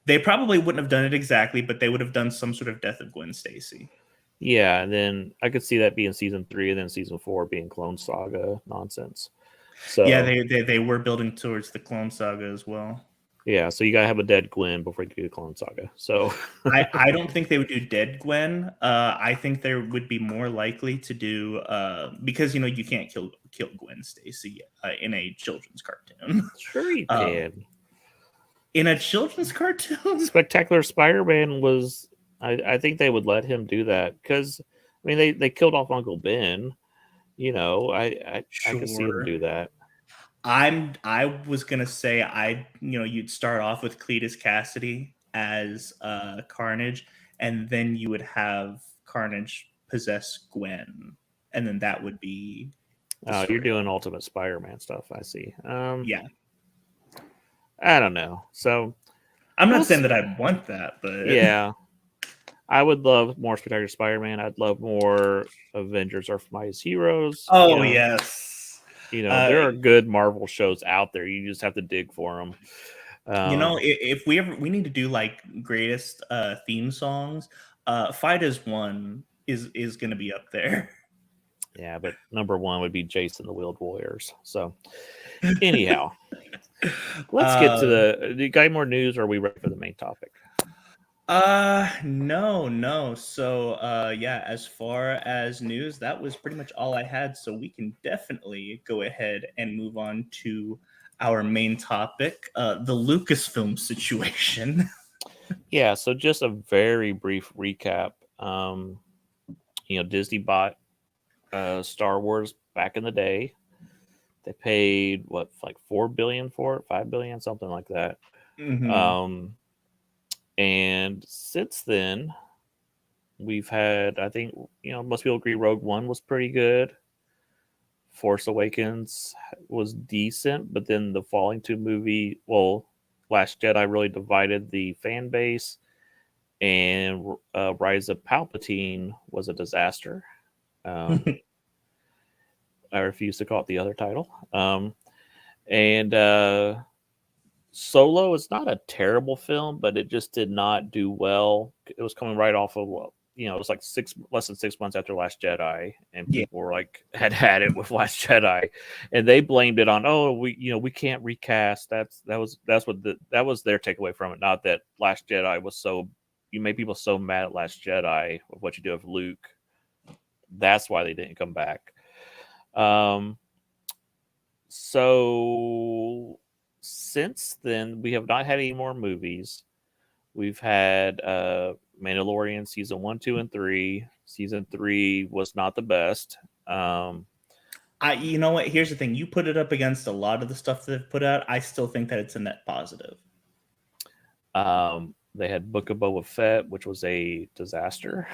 They probably wouldn't have done it exactly, but they would have done some sort of Death of Gwen Stacy. Yeah, and then I could see that being season 3, and then season 4 being Clone Saga nonsense. So yeah, they were building towards the Clone Saga as well. Yeah, so you gotta have a dead Gwen before you do Clone Saga. So I don't think they would do dead Gwen. I think they would be more likely to do because you can't kill Gwen Stacy in a children's cartoon. Sure you can. In a children's cartoon, Spectacular Spider-Man was. I think they would let him do that because I mean they killed off Uncle Ben. I could see him do that. I was gonna say you'd start off with Cletus Cassidy as Carnage, and then you would have Carnage possess Gwen, and then that would be. Oh, you're doing Ultimate Spider-Man stuff. I see. Yeah. I don't know. So I'm not saying that I'd want that, but yeah, I would love more Spectacular Spider-Man. I'd love more Avengers Earth's Mightiest Heroes. Oh yes. There are good Marvel shows out there. You just have to dig for them. If we need to do like greatest theme songs, Fight as One is going to be up there. Yeah, but number 1 would be Jason the Wheeled Warriors. So anyhow, let's get to you got more news, or are we ready for the main topic? No. So yeah, as far as news, that was pretty much all I had. So we can definitely go ahead and move on to our main topic, the Lucasfilm situation. Yeah, so just a very brief recap. Disney bought Star Wars back in the day. They paid like $4 billion for it, $5 billion, something like that. Mm-hmm. And since then, we've had, I think, most people agree Rogue One was pretty good. Force Awakens was decent, but then the following 2 movie, Last Jedi really divided the fan base, and Rise of Palpatine was a disaster. I refuse to call it the other title. And Solo is not a terrible film, but it just did not do well. It was coming right off of it was like less than 6 months after Last Jedi, and people were like had it with Last Jedi, and they blamed it on we can't recast. That was their takeaway from it. Not that Last Jedi was you made people so mad at Last Jedi with what you do with Luke. That's why they didn't come back. So since then, we have not had any more movies. We've had Mandalorian season 1, 2, and 3. Season 3 was not the best. You know what? Here's the thing. You put it up against a lot of the stuff that they've put out. I still think that it's a net positive. They had Book of Boba Fett, which was a disaster.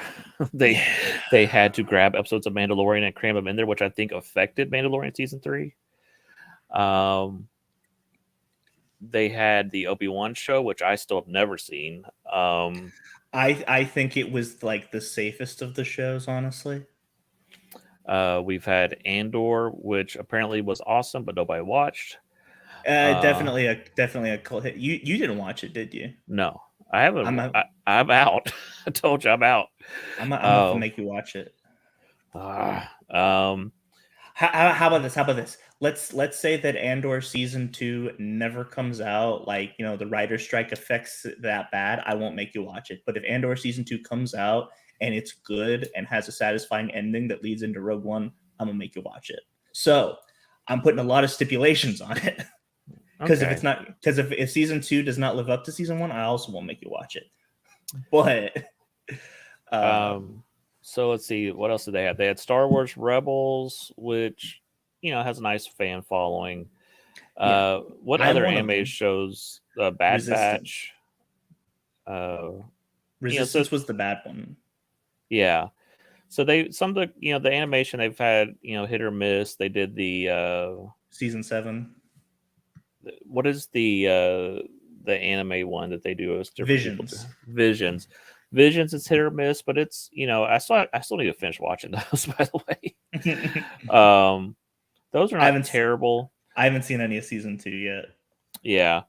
They had to grab episodes of Mandalorian and cram them in there, which I think affected Mandalorian season 3. They had the Obi-Wan show, which I still have never seen. I think it was like the safest of the shows, honestly. We've had Andor, which apparently was awesome, but nobody watched. Definitely a cult hit. You didn't watch it, did you? No, I haven't. I'm out. I told you I'm out. I'm gonna make you watch it. How about this? Let's say that Andor season 2 never comes out. Like, the writer's strike affects it that bad. I won't make you watch it. But if Andor season 2 comes out and it's good and has a satisfying ending that leads into Rogue One, I'm gonna make you watch it. So I'm putting a lot of stipulations on it. Because Okay. if season 2 does not live up to season 1, I also won't make you watch it. But so let's see, what else did they have? They had Star Wars Rebels, which has a nice fan following. What other anime shows? Bad Resistance. Batch. Resistance was the bad one. Yeah. So the animation they've had hit or miss. They did the season 7. What is the anime one that they do? Visions. Visions is hit or miss, but it's I still need to finish watching those. By the way, those are not terrible. I haven't seen any of season 2 yet. Yeah,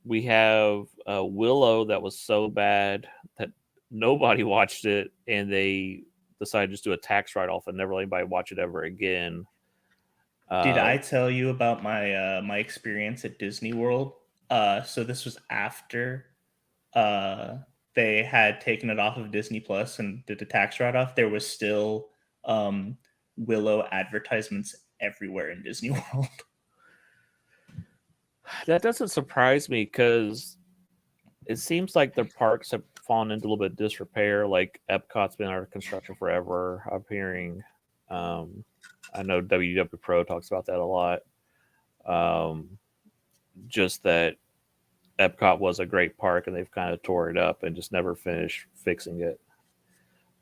we have Willow that was so bad that nobody watched it, and they decided to just do a tax write-off and never let anybody watch it ever again. Did I tell you about my my experience at Disney World? So this was after they had taken it off of Disney Plus and did the tax write-off. There was still Willow advertisements everywhere in Disney World. That doesn't surprise me because it seems like their parks have fallen into a little bit of disrepair. Like Epcot's been under construction forever. I'm hearing, I know WW Pro talks about that a lot. Just that Epcot was a great park and they've kind of tore it up and just never finished fixing it.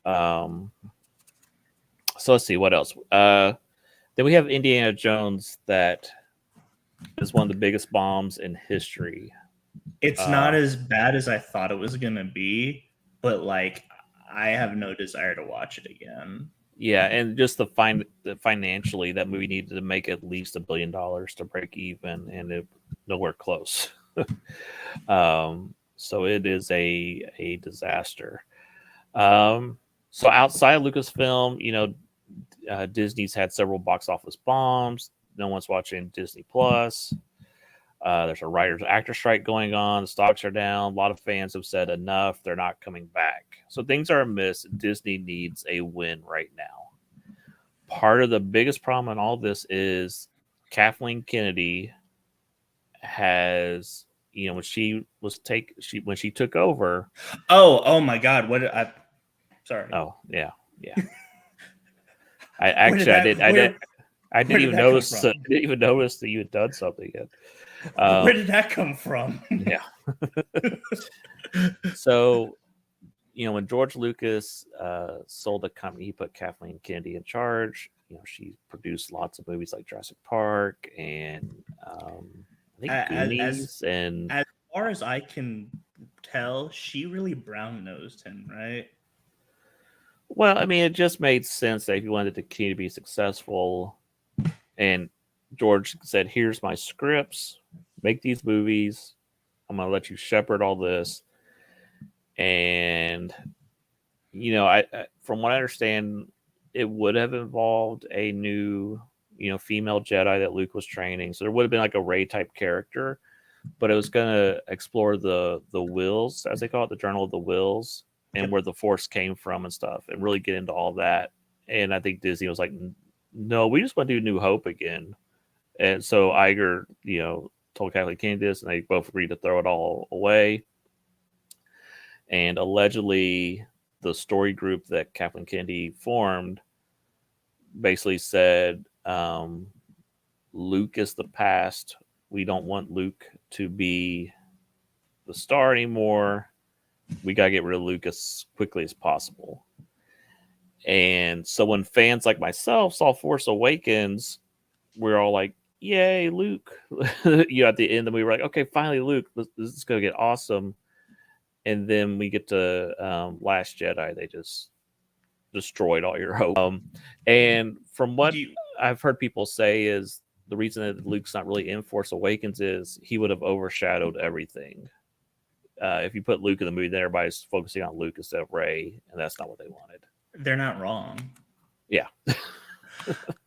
So let's see what else. Then we have Indiana Jones, that is one of the biggest bombs in history. It's not as bad as I thought it was gonna be, but like I have no desire to watch it again. Yeah, and just financially, that movie needed to make at least $1 billion to break even, and it nowhere close. So it is a disaster. So outside of Lucasfilm, Disney's had several box office bombs. No one's watching Disney Plus. There's a writers actor strike going on. The stocks are down. A lot of fans have said enough. They're not coming back. So things are amiss. Disney needs a win right now. Part of the biggest problem in all this is Kathleen Kennedy has, when she took over. Oh my God! Sorry. Oh yeah. I didn't even notice that you had done something yet. Where did that come from? Yeah. So, when George Lucas sold the company, he put Kathleen Kennedy in charge. She produced lots of movies like Jurassic Park and I think Goonies. As far as I can tell, she really brown-nosed him, right? Well, I mean, it just made sense that if you wanted to continue to be successful, and George said, "Here's my scripts. Make these movies. I'm going to let you shepherd all this." And, I from what I understand, it would have involved a new, female Jedi that Luke was training. So there would have been like a Rey type character, but it was going to explore the wills, as they call it, the Journal of the Wills, and where the Force came from and stuff, and really get into all that. And I think Disney was like, no, we just want to do New Hope again. And so Iger, told Kathleen Kennedy this, and they both agreed to throw it all away. And allegedly, the story group that Kathleen Kennedy formed basically said, Luke is the past. We don't want Luke to be the star anymore. We got to get rid of Luke as quickly as possible. And so when fans like myself saw Force Awakens, we're all like, yay, Luke. At the end, then we were like, okay, finally, Luke, this is going to get awesome. And then we get to Last Jedi. They just destroyed all your hope. And from what I've heard people say is the reason that Luke's not really in Force Awakens is he would have overshadowed everything. If you put Luke in the movie, then everybody's focusing on Luke instead of Rey, and that's not what they wanted. They're not wrong. Yeah.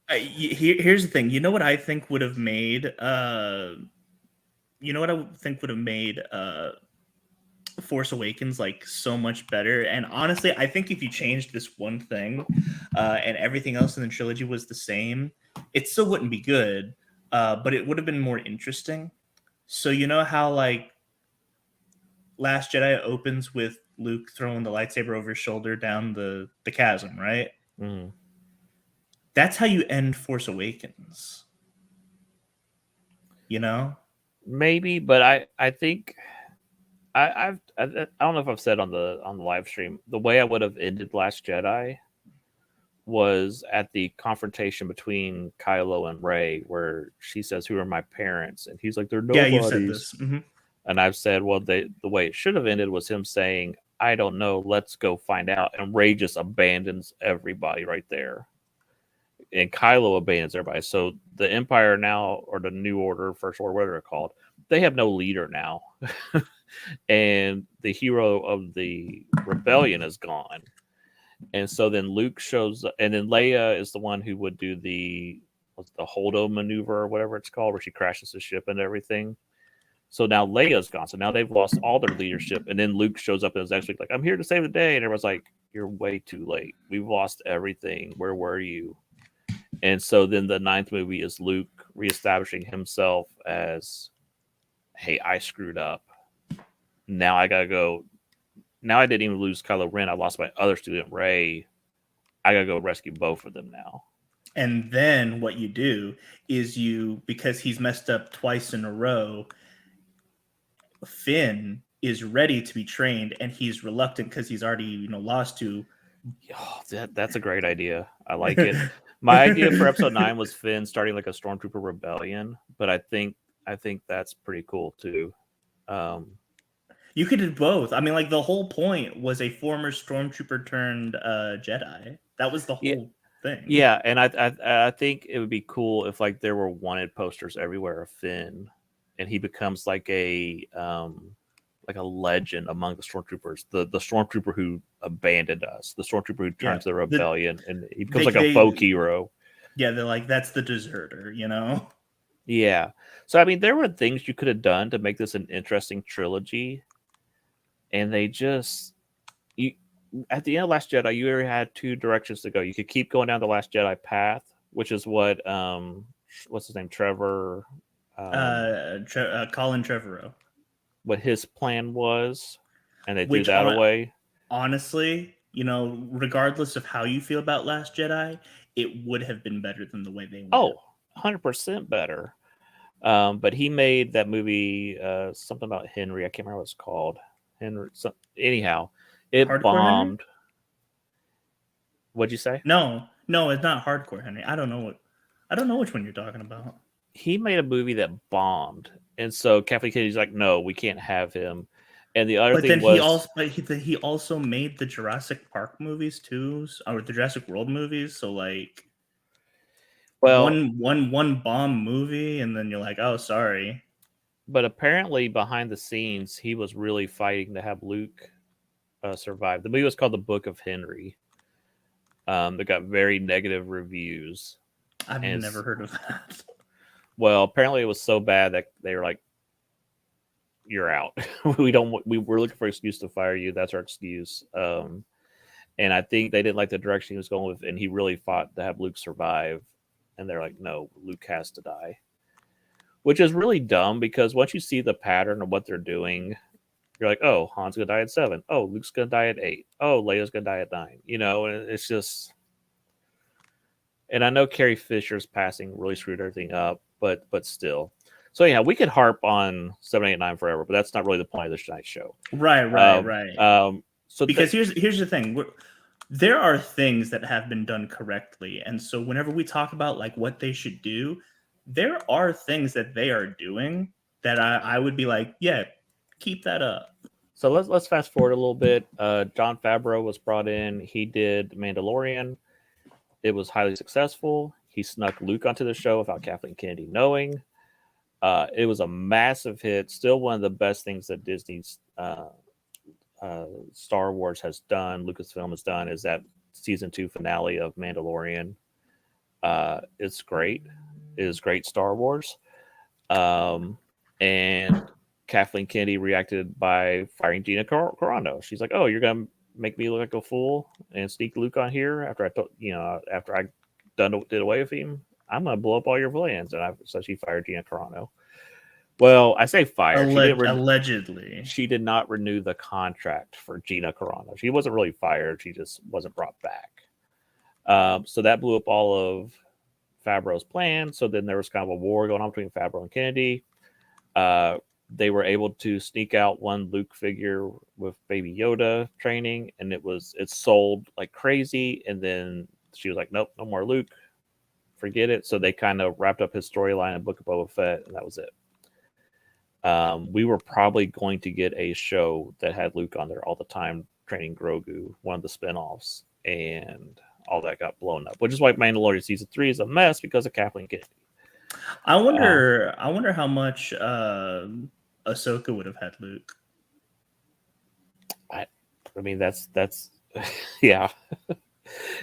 Here's the thing. You know what I think would have made Force Awakens like so much better? And honestly, I think if you changed this one thing and everything else in the trilogy was the same, it still wouldn't be good. but it would have been more interesting. So you know how like Last Jedi opens with Luke throwing the lightsaber over his shoulder down the chasm, right? Mm. That's how you end Force Awakens. You know? Maybe, but I think I don't know if I've said on the live stream, the way I would have ended Last Jedi was at the confrontation between Kylo and Rey, where she says, "Who are my parents?" and he's like, "They're Yeah, you said nobodies." this. Mm-hmm. And I've said, well, the way it should have ended was him saying, "I don't know, let's go find out," and Rey just abandons everybody right there, and Kylo abandons everybody. So the Empire now, or the New Order, First Order, whatever they're called, they have no leader now. And the hero of the rebellion is gone. And so then Luke shows up, and then Leia is the one who would do the Holdo maneuver or whatever it's called, where she crashes the ship and everything. So now Leia's gone. So now they've lost all their leadership. And then Luke shows up and is actually like, "I'm here to save the day." And everyone's like, "You're way too late. We've lost everything. Where were you?" And so then the ninth movie is Luke reestablishing himself as, "Hey, I screwed up. Now I gotta go. Now I didn't even lose Kylo Ren. I lost my other student, Rey. I gotta go rescue both of them now." And then what you do is because he's messed up twice in a row, Finn is ready to be trained, and he's reluctant because he's already lost to. Oh, that's a great idea. I like it. My idea for episode 9 was Finn starting like a stormtrooper rebellion, but I think that's pretty cool too. You could do both. I mean, like the whole point was a former stormtrooper turned Jedi. That was the whole thing. Yeah, and I think it would be cool if like there were wanted posters everywhere of Finn, and he becomes like a legend among the stormtroopers. The stormtrooper who abandoned us, the stormtrooper who turned to the rebellion, and he becomes like a folk hero. Yeah, they're like, that's the deserter, Yeah. So I mean, there were things you could have done to make this an interesting trilogy, and they just at the end of Last Jedi, you already had two directions to go. You could keep going down the Last Jedi path, which is what what's his name, Trevor, Colin Trevorrow, what his plan was, and they threw that away. Honestly, regardless of how you feel about Last Jedi, it would have been better than the way they went. Oh, 100% better. But he made that movie, something about Henry. I can't remember what it's called. Henry. Anyhow, it Hardcore bombed. Henry? What'd you say? No, it's not Hardcore Henry. I don't know which one you're talking about. He made a movie that bombed, and so Kathleen Kennedy's like, "No, we can't have him." And the other thing was, he also made the Jurassic Park movies too, or the Jurassic World movies. So like, well, one bomb movie, and then you're like, "Oh, sorry." But apparently, behind the scenes, he was really fighting to have Luke survive. The movie was called The Book of Henry. That got very negative reviews. I've never heard of that. Well, apparently it was so bad that they were like, "You're out. We're looking for an excuse to fire you. That's our excuse." And I think they didn't like the direction he was going with, and he really fought to have Luke survive. And they're like, "No, Luke has to die," which is really dumb because once you see the pattern of what they're doing, you're like, "Oh, Han's gonna die at 7. Oh, Luke's gonna die at 8. Oh, Leia's gonna die at 9." And it's just. And I know Carrie Fisher's passing really screwed everything up, but still. So yeah, we could harp on 7, 8, 9 forever, but that's not really the point of this night's show. Right. So because here's the thing. There are things that have been done correctly, and so whenever we talk about like what they should do, there are things that they are doing that I would be like, yeah, keep that up. So let's fast forward a little bit. Jon Favreau was brought in. He did Mandalorian. It was highly successful. He snuck Luke onto the show without Kathleen Kennedy knowing. It was a massive hit. Still one of the best things that Disney's Star Wars has done, Lucasfilm has done, is that season 2 finale of Mandalorian. It's great. It is great Star Wars. And Kathleen Kennedy reacted by firing Gina Carano. She's like, "Oh, you're going to make me look like a fool and sneak Luke on here after I did away with him? I'm gonna blow up all your plans, and so she fired Gina Carano. Well, I say fired. Allegedly, she did not renew the contract for Gina Carano. She wasn't really fired. She just wasn't brought back. So that blew up all of Favreau's plan. So then there was kind of a war going on between Favreau and Kennedy. They were able to sneak out one Luke figure with Baby Yoda training, and it sold like crazy. And then she was like, "Nope, no more Luke. Forget it." So they kind of wrapped up his storyline in Book of Boba Fett, and that was it. We were probably going to get a show that had Luke on there all the time training Grogu, one of the spinoffs, and all that got blown up, which is why Mandalorian season 3 is a mess because of Kathleen Kennedy. I wonder how much Ahsoka would have had Luke. I mean, that's yeah.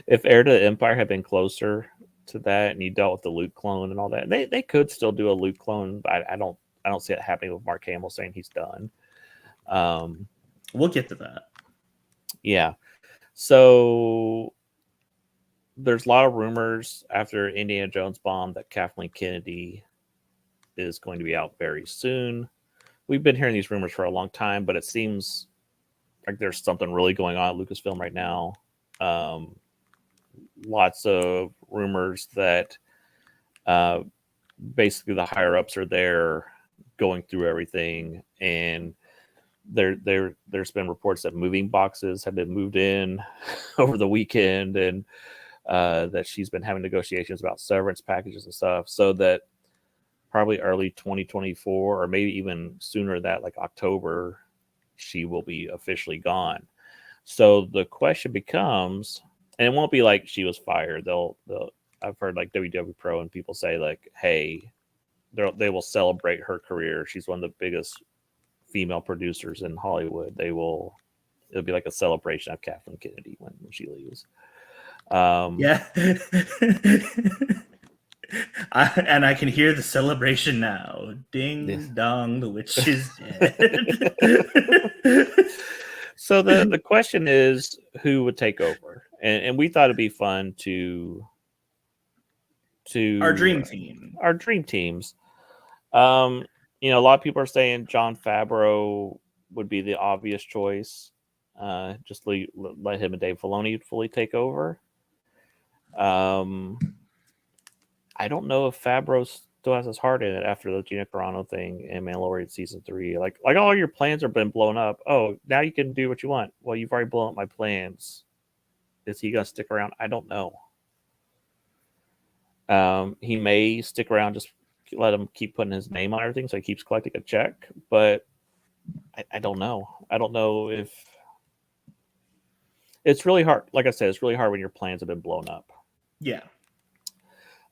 If Heir to the Empire had been closer to that, and you dealt with the Luke clone and all that, they could still do a Luke clone. But I don't see it happening with Mark Hamill saying he's done. We'll get to that. Yeah. So there's a lot of rumors after Indiana Jones bombed that Kathleen Kennedy is going to be out very soon. We've been hearing these rumors for a long time, but it seems like there's something really going on at Lucasfilm right now. Lots of rumors that basically the higher ups are there going through everything, and there's been reports that moving boxes have been moved in over the weekend, and that she's been having negotiations about severance packages and stuff, so that probably early 2024 or maybe even sooner than that, like October, she will be officially gone. So the question becomes, and it won't be like she was fired. They'll I've heard like WW Pro and people say like, hey, they will celebrate her career. She's one of the biggest female producers in Hollywood. It'll be like a celebration of Kathleen Kennedy when she leaves. Yeah. I can hear the celebration now. Ding dong, the witch is dead. So the question is, who would take over? And we thought it'd be fun to our dream team. Our dream teams. A lot of people are saying Jon Favreau would be the obvious choice. Just let him and Dave Filoni fully take over. I don't know if Favreau still has his heart in it after the Gina Carano thing and Mandalorian season 3. Like all your plans have been blown up. Oh, now you can do what you want. Well, you've already blown up my plans. Is he gonna stick around? I don't know. He may stick around, just let him keep putting his name on everything so he keeps collecting a check. But I don't know. I don't know if it's really hard. Like I said, it's really hard when your plans have been blown up. Yeah.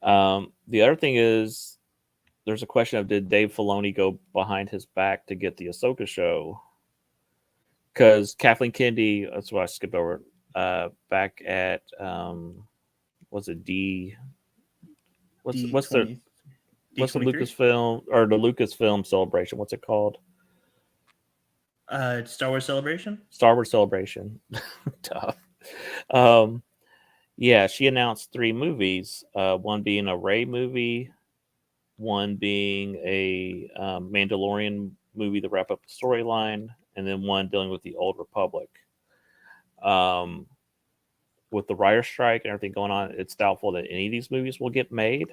The other thing is, there's a question of, did Dave Filoni go behind his back to get the Ahsoka show? Because Kathleen Kennedy, that's what I skipped over, back at, what's it, what's the Lucasfilm, or the Lucasfilm celebration? What's it called? Star Wars Celebration? Star Wars Celebration. Tough. Yeah, she announced 3 movies, one being a Rey movie, one being a Mandalorian movie to wrap up the storyline, and then one dealing with the Old Republic. With the writer strike and everything going on, it's doubtful that any of these movies will get made.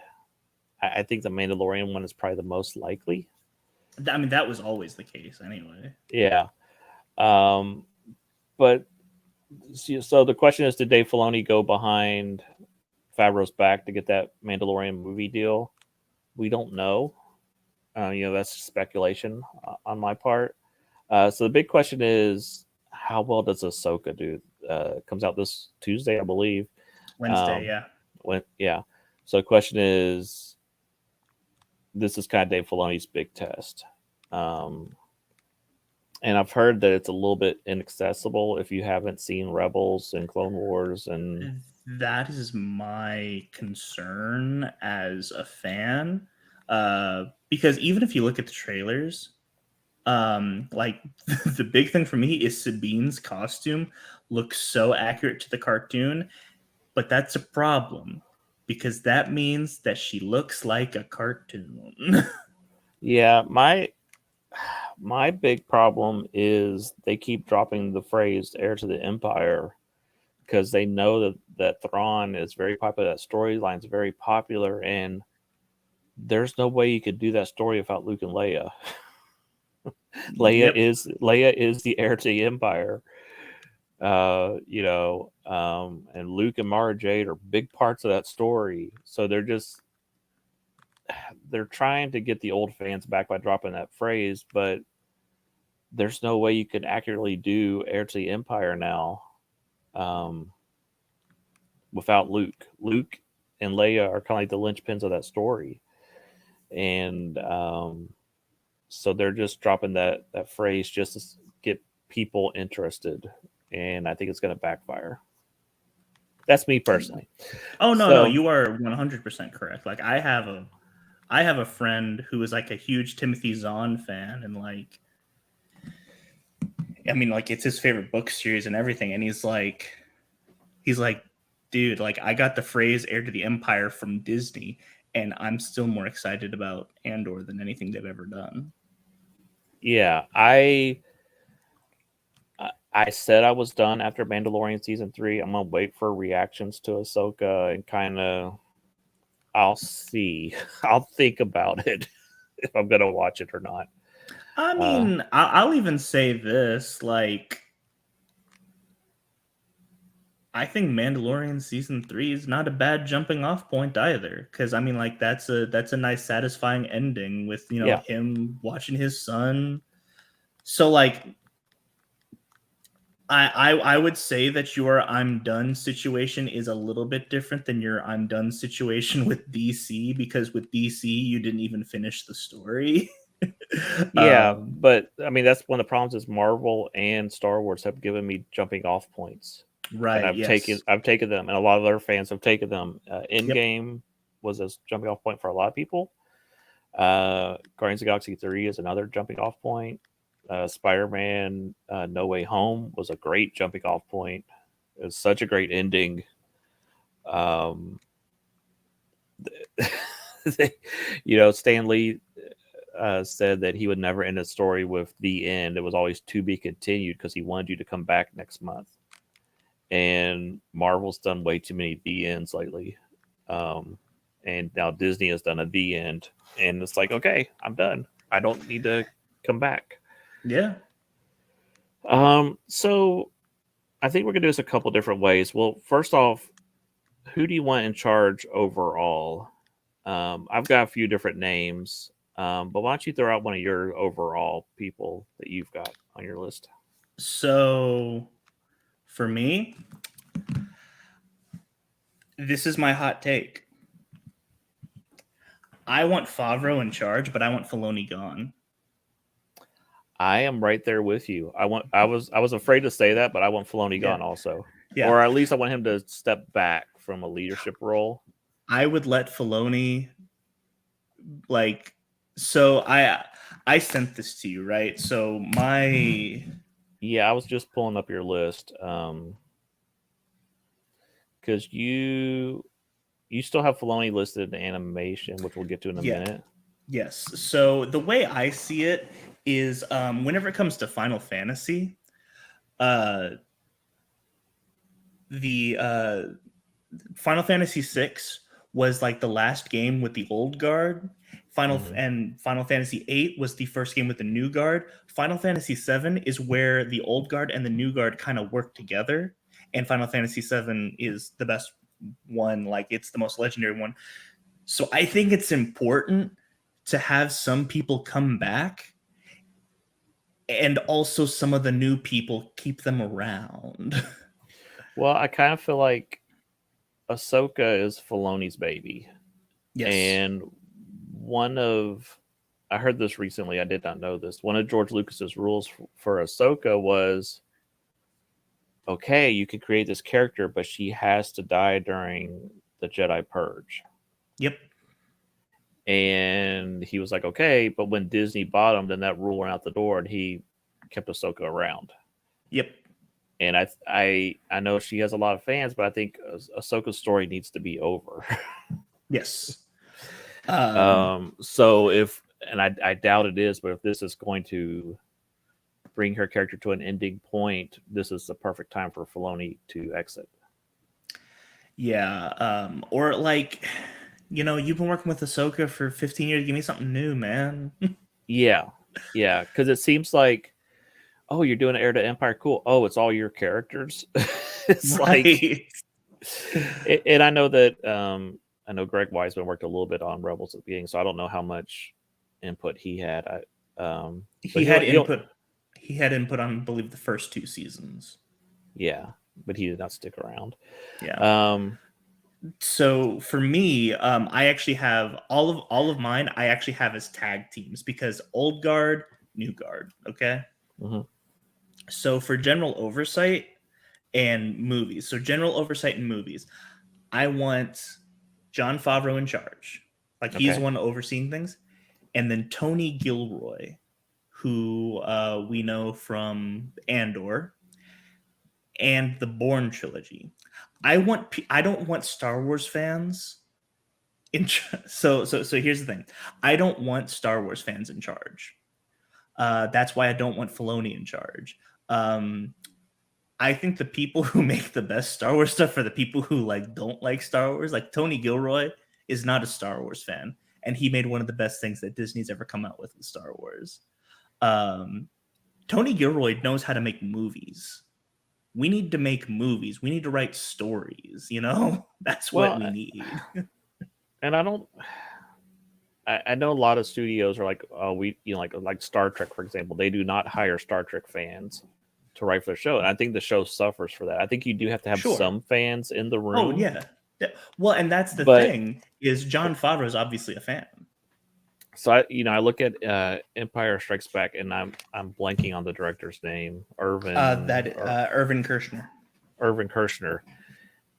I think the Mandalorian one is probably the most likely. I mean, that was always the case anyway. Yeah. But so the question is, did Dave Filoni go behind Favreau's back to get that Mandalorian movie deal? We don't know. That's speculation on my part. So the big question is, how well does Ahsoka do? Comes out this Tuesday, I believe. Wednesday, yeah. So the question is, this is kind of Dave Filoni's big test. And I've heard that it's a little bit inaccessible if you haven't seen Rebels and Clone Wars. And that is my concern as a fan. Because even if you look at the trailers, like the big thing for me is Sabine's costume looks so accurate to the cartoon, but that's a problem because that means that she looks like a cartoon. Yeah, my big problem is they keep dropping the phrase "heir to the empire" because they know that Thrawn is very popular. That storyline is very popular, and there's no way you could do that story without Luke and Leia. Leia Yep. is the heir to the empire. And Luke and Mara Jade are big parts of that story. So they're trying to get the old fans back by dropping that phrase, but there's no way you could accurately do heir to the empire now without Luke. Luke and Leia are kind of like the linchpins of that story, and so they're just dropping that phrase just to get people interested, and I think it's going to backfire. That's me personally. Oh no, So you are 100% correct. Like I have a friend who is like a huge Timothy Zahn fan, and like, I mean, like it's his favorite book series and everything, and he's like, dude, like I got the phrase "heir to the empire" from Disney, and I'm still more excited about Andor than anything they've ever done. yeah, I said I was done after Mandalorian season 3. I'm gonna wait for reactions to Ahsoka and kind of I'll see. I'll think about it if I'm gonna watch it or not. I mean, I'll even say this, like, I think Mandalorian season 3 is not a bad jumping off point either. Cause I mean, like, that's a nice satisfying ending with, Yeah, him watching his son. So like I would say that your "I'm done" situation is a little bit different than your "I'm done" situation with DC, because with DC you didn't even finish the story. yeah, but I mean that's one of the problems is Marvel and Star Wars have given me jumping off points, and Right. Yes. I've taken them, and a lot of other fans have taken them. Yep. Endgame was a jumping off point for a lot of people. Guardians of the Galaxy 3 is another jumping off point. Spider-Man No Way Home was a great jumping off point. It was such a great ending. Um, Stan Lee said that he would never end a story with the end. It was always to be continued because he wanted you to come back next month. And Marvel's done way too many the ends lately. And now Disney has done a the end. And it's like, okay, I'm done. I don't need to come back. Yeah. So I think we're gonna do this a couple different ways. Well, first off, who do you want in charge overall? I've got a few different names, but why don't you throw out one of your overall people that you've got on your list? So for me, this is my hot take. I want Favreau in charge, but I want Filoni gone. I am right there with you. I was afraid to say that, but I want Filoni Yeah. gone also, Yeah. or at least I want him to step back from a leadership role. I would let Filoni, like, so I sent this to you, right? So Yeah, I was just pulling up your list because you still have Filoni listed in animation, which we'll get to in a minute. Yes. So the way I see it is, whenever it comes to Final Fantasy, the Final Fantasy VI was like the last game with the old guard. Final Fantasy VIII was the first game with the new guard. Final Fantasy VII is where the old guard and the new guard kind of work together, and Final Fantasy VII is the best one. Like, it's the most legendary one. So I think it's important to have some people come back, and also some of the new people, keep them around. Well, I kind of feel like Ahsoka is Filoni's baby. Yes. And I heard this recently, I did not know this. One of George Lucas's rules for Ahsoka was, okay, you can create this character, but she has to die during the Jedi Purge. Yep. And he was like, okay, but when Disney bought him, then that rule went out the door and he kept Ahsoka around. Yep. and I know she has a lot of fans, but I think Ahsoka's story needs to be over. Yes. So if, and I doubt it is, but if this is going to bring her character to an ending point, this is the perfect time for Filoni to exit. Yeah. Or like, you've been working with Ahsoka for 15 years. Give me something new, man. Yeah, because it seems like, oh, you're doing Heir to Empire, cool. Oh, it's all your characters. It's like, Right. and I know that I know Greg Weisman worked a little bit on Rebels at the beginning, so I don't know how much input he had. But He had input. He had input on, I believe, the first 2 seasons. Yeah, but he did not stick around. Yeah. So for me, I actually have all of mine. I actually have as tag teams because old guard, new guard. Okay. Mm-hmm. So for general oversight and movies, general oversight and movies, I want Jon Favreau in charge. Like he's the one overseeing things, and then Tony Gilroy, who we know from Andor and the Bourne trilogy. I don't want Star Wars fans so here's the thing. I don't want Star Wars fans in charge. That's why I don't want Filoni in charge. I think the people who make the best Star Wars stuff are the people who don't like Star Wars. Like Tony Gilroy is not a Star Wars fan, and he made one of the best things that Disney's ever come out with Star Wars. Tony Gilroy knows how to make movies. We need to make movies. We need to write stories. That's what we need. And I know a lot of studios are like, like Star Trek, for example, they do not hire Star Trek fans to write for the show. And I think the show suffers for that. I think you do have to have some fans in the room. Oh, yeah. Well, and that's the thing is Jon Favreau is obviously a fan. So I look at Empire Strikes Back, and I'm blanking on the director's name, Irvin. Irvin Kershner. Irvin Kershner,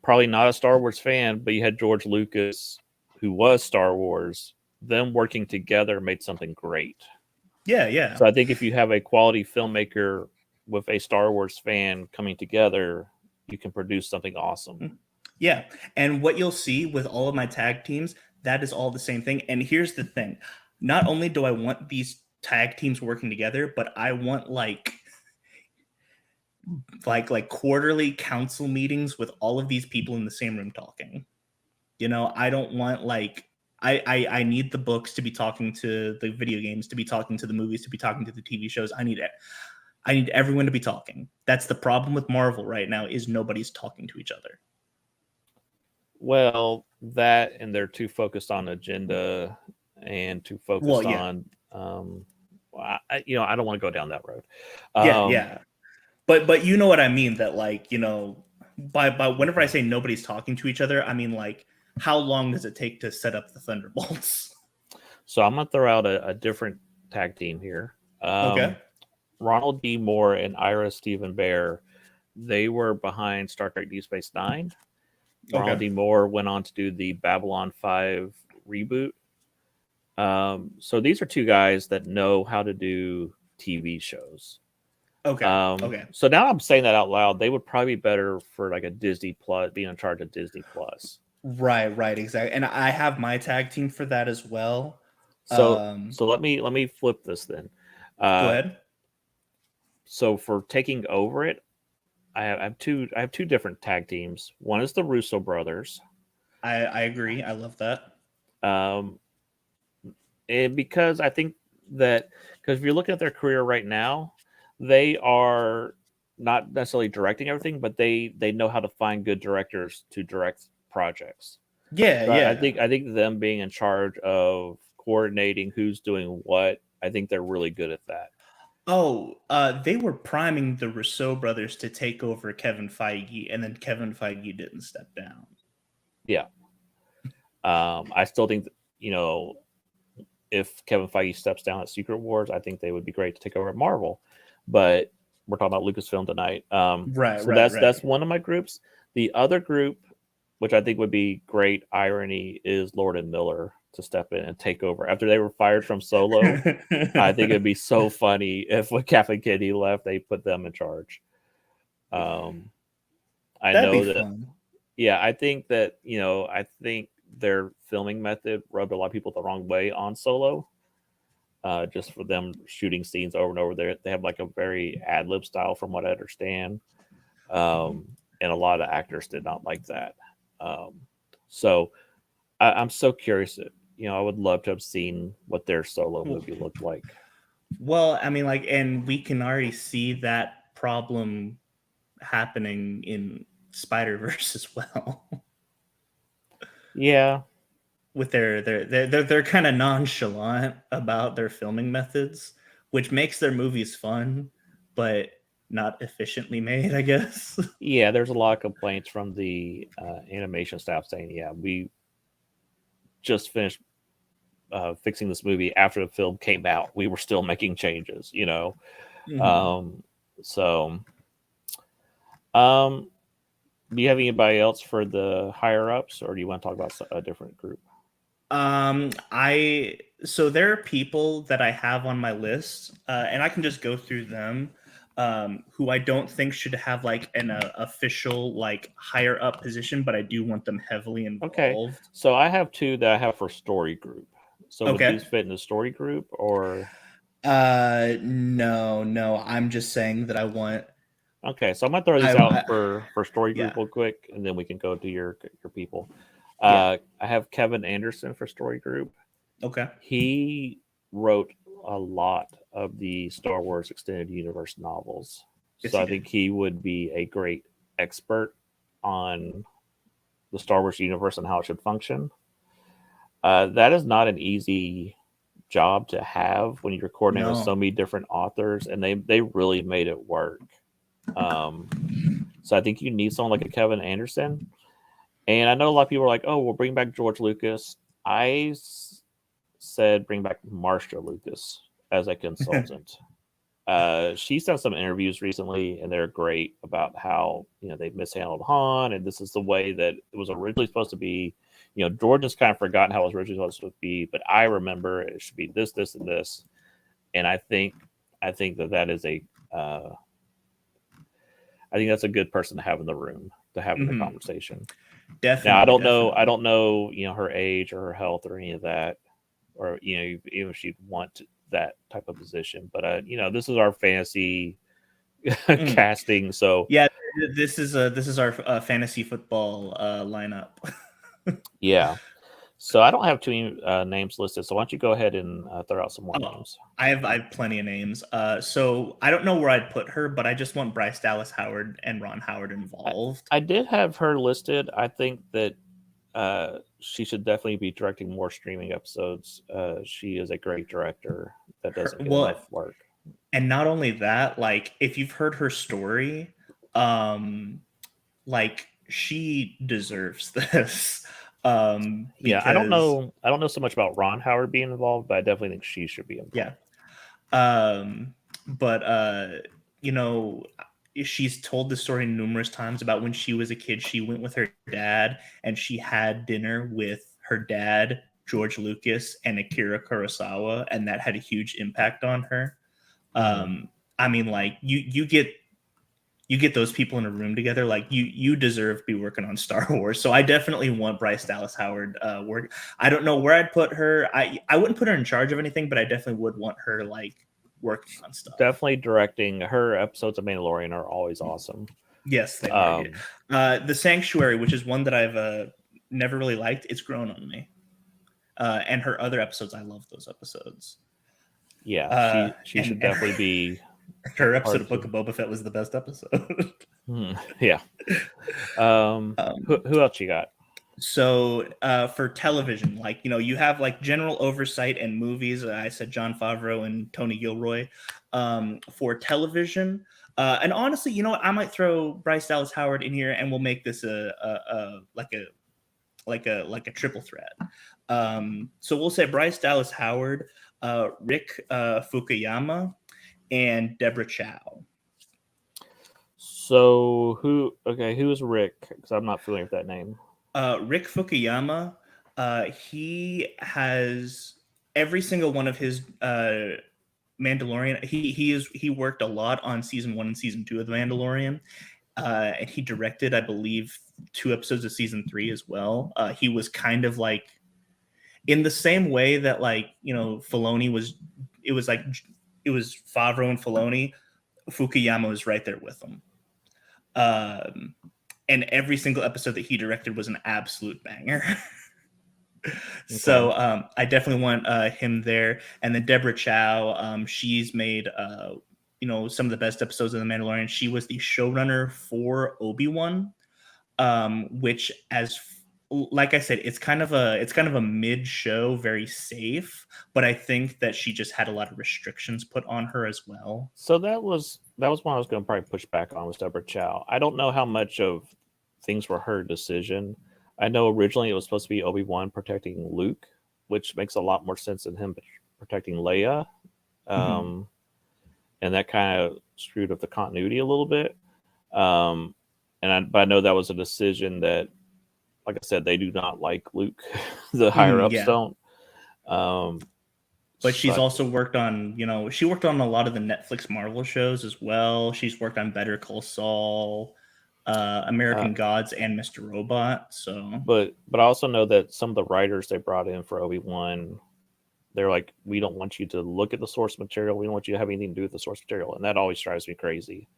probably not a Star Wars fan, but you had George Lucas, who was Star Wars. Them working together made something great. Yeah. So I think if you have a quality filmmaker with a Star Wars fan coming together, you can produce something awesome. Yeah, and what you'll see with all of my tag teams, that is all the same thing. And here's the thing. Not only do I want these tag teams working together, but I want like quarterly council meetings with all of these people in the same room talking. I don't want I need the books to be talking to the video games, to be talking to the movies, to be talking to the TV shows. I need everyone to be talking. That's the problem with Marvel right now is nobody's talking to each other. Well, that and they're too focused on agenda and too focused on I don't want to go down that road. Yeah. But you know what I mean, that by whenever I say nobody's talking to each other, I mean how long does it take to set up the Thunderbolts? So I'm gonna throw out a different tag team here. Okay. Ronald D. Moore and Ira Stephen Bear, they were behind Star Trek Deep Space Nine. Ronald D. Moore went on to do the Babylon 5 reboot. So these are two guys that know how to do TV shows. Okay. So now I'm saying that out loud, they would probably be better for like a Disney Plus, being in charge of Disney Plus. Right, exactly. And I have my tag team for that as well. So let me flip this then. Go ahead. So for taking over it, I have two different tag teams. One is the Russo brothers. I agree. I love that. And because I think that if you're looking at their career right now, they are not necessarily directing everything, but they know how to find good directors to direct projects. Yeah. I think them being in charge of coordinating who's doing what, I think they're really good at that. Oh, they were priming the Rousseau brothers to take over Kevin Feige, and then Kevin Feige didn't step down. Yeah. I still think that, if Kevin Feige steps down at Secret Wars, I think they would be great to take over at Marvel. But we're talking about Lucasfilm tonight. That's one of my groups. The other group, which I think would be great irony, is Lord and Miller to step in and take over after they were fired from Solo. I think it'd be so funny if when Kathleen Kennedy left, they put them in charge. I That'd be know that. fun. Yeah, I think that I think their filming method rubbed a lot of people the wrong way on Solo. Just for them shooting scenes over and over. They have like a very ad lib style, from what I understand, and a lot of actors did not like that. Um, so I'm so curious. I would love to have seen what their Solo movie looked like. Well, I mean, like, and we can already see that problem happening in Spider-Verse as well. Yeah, With they're kind of nonchalant about their filming methods, which makes their movies fun, but not efficiently made, I guess. yeah. There's a lot of complaints from the animation staff saying, "Yeah, we just finished fixing this movie after the film came out. We were still making changes." Mhm. Um, so, um, do you have anybody else for the higher ups, or do you want to talk about a different group? I so there are people that I have on my list, and I can just go through them, who I don't think should have like an official like higher up position, but I do want them heavily Okay, involved. so I have two that I have for story group. So would Okay. these fit in the story group, or No, no. I'm just saying that I want. okay? So I'm gonna throw these out I for story yeah, group real quick, and then we can go to your people. yeah. I have Kevin Anderson for story group. Okay. He wrote a lot of the Star Wars extended universe novels, Yes, so he I did. think he would be a great expert on the Star Wars universe and how it should function. That is not an easy job to have when you're coordinating with No. so many different authors, and they really made it work. Um, so I think you need someone like a Kevin Anderson. And I know a lot of people are like, "Oh, we'll bring back George Lucas." Said bring back Marsha Lucas as a consultant. She's done some interviews recently, and they're great about how they've mishandled Han, and this is the way that it was originally supposed to be. George has kind of forgotten how it was originally supposed to be, but I remember it should be this, this, and this. And I think that is a I think that's a good person to have in the room to have in the Hmm. conversation. Now Definitely, I definitely. don't know her age or her health or any of that, or even if she'd want that type of position. But this is our fantasy Mm. casting, so Yeah, this is our fantasy football lineup. yeah. So I don't have too many names listed. So why don't you go ahead and throw out some more Oh, names? I have plenty of names. So I don't know where I'd put her, but I just want Bryce Dallas Howard and Ron Howard I, involved. I did have her listed. I think that she should definitely be directing more streaming episodes. She is a great director that Her, doesn't get well, enough work. and not only that, like if you've heard her story, um, like she deserves this. Yeah, Because I don't know so much about Ron Howard being involved, but I definitely think she should be yeah. involved. But you know, she's told the story numerous times about when she was a kid, she went with her dad and she had dinner with her dad, George Lucas, and Akira Kurosawa, and that had a huge impact on her. Mm. Um, I mean, like you get those people in a room together, like you deserve to be working on Star Wars. So I definitely want Bryce Dallas Howard work. I don't know where I'd put her. I wouldn't put her in charge of anything, but I definitely would want her like working on stuff. Definitely directing. Her episodes of Mandalorian are always awesome. Yes, they are. Um, The Sanctuary, which is one that I've never really liked, it's grown on me. And her other episodes, I love those episodes. yeah, Uh, she and should and definitely be her episode part of Book two. of Boba Fett was the best episode. Yeah. um, Who else you got? So for television, like you have like general oversight and movies. I said John Favreau and Tony Gilroy. For television, and honestly, you know what? I might throw Bryce Dallas Howard in here, and we'll make this a triple threat. So we'll say Bryce Dallas Howard, Rick Fukuyama, and Deborah Chow. So who is Rick? Because I'm not familiar with that name. Rick Fukuyama, he has every single one of his Mandalorian. He worked a lot on season 1 and season 2 of the Mandalorian, and he directed, I believe, 2 episodes of season 3 as well. He was kind of like, in the same way that, like, Filoni was, it was Favreau and Filoni, Fukuyama was right there with him. And every single episode that he directed was an absolute banger. So I definitely want him there. And then Deborah Chow, she's made some of the best episodes of The Mandalorian. She was the showrunner for Obi-Wan, which, like I said, it's kind of a mid show, very safe, but I think that she just had a lot of restrictions put on her as well. So that was one I was going to probably push back on, was Deborah Chow. I don't know how much of things were her decision. I know originally it was supposed to be Obi-Wan protecting Luke, which makes a lot more sense than him protecting Leia. And that kind of screwed up the continuity a little bit. But I know that was a decision that, like I said, they do not like Luke. The higher ups don't. But she's also worked on, she worked on a lot of the Netflix Marvel shows as well. She's worked on Better Call Saul, American Gods, and Mr. Robot. So, but I also know that some of the writers they brought in for Obi-Wan, they're like, we don't want you to look at the source material. We don't want you to have anything to do with the source material, and that always drives me crazy.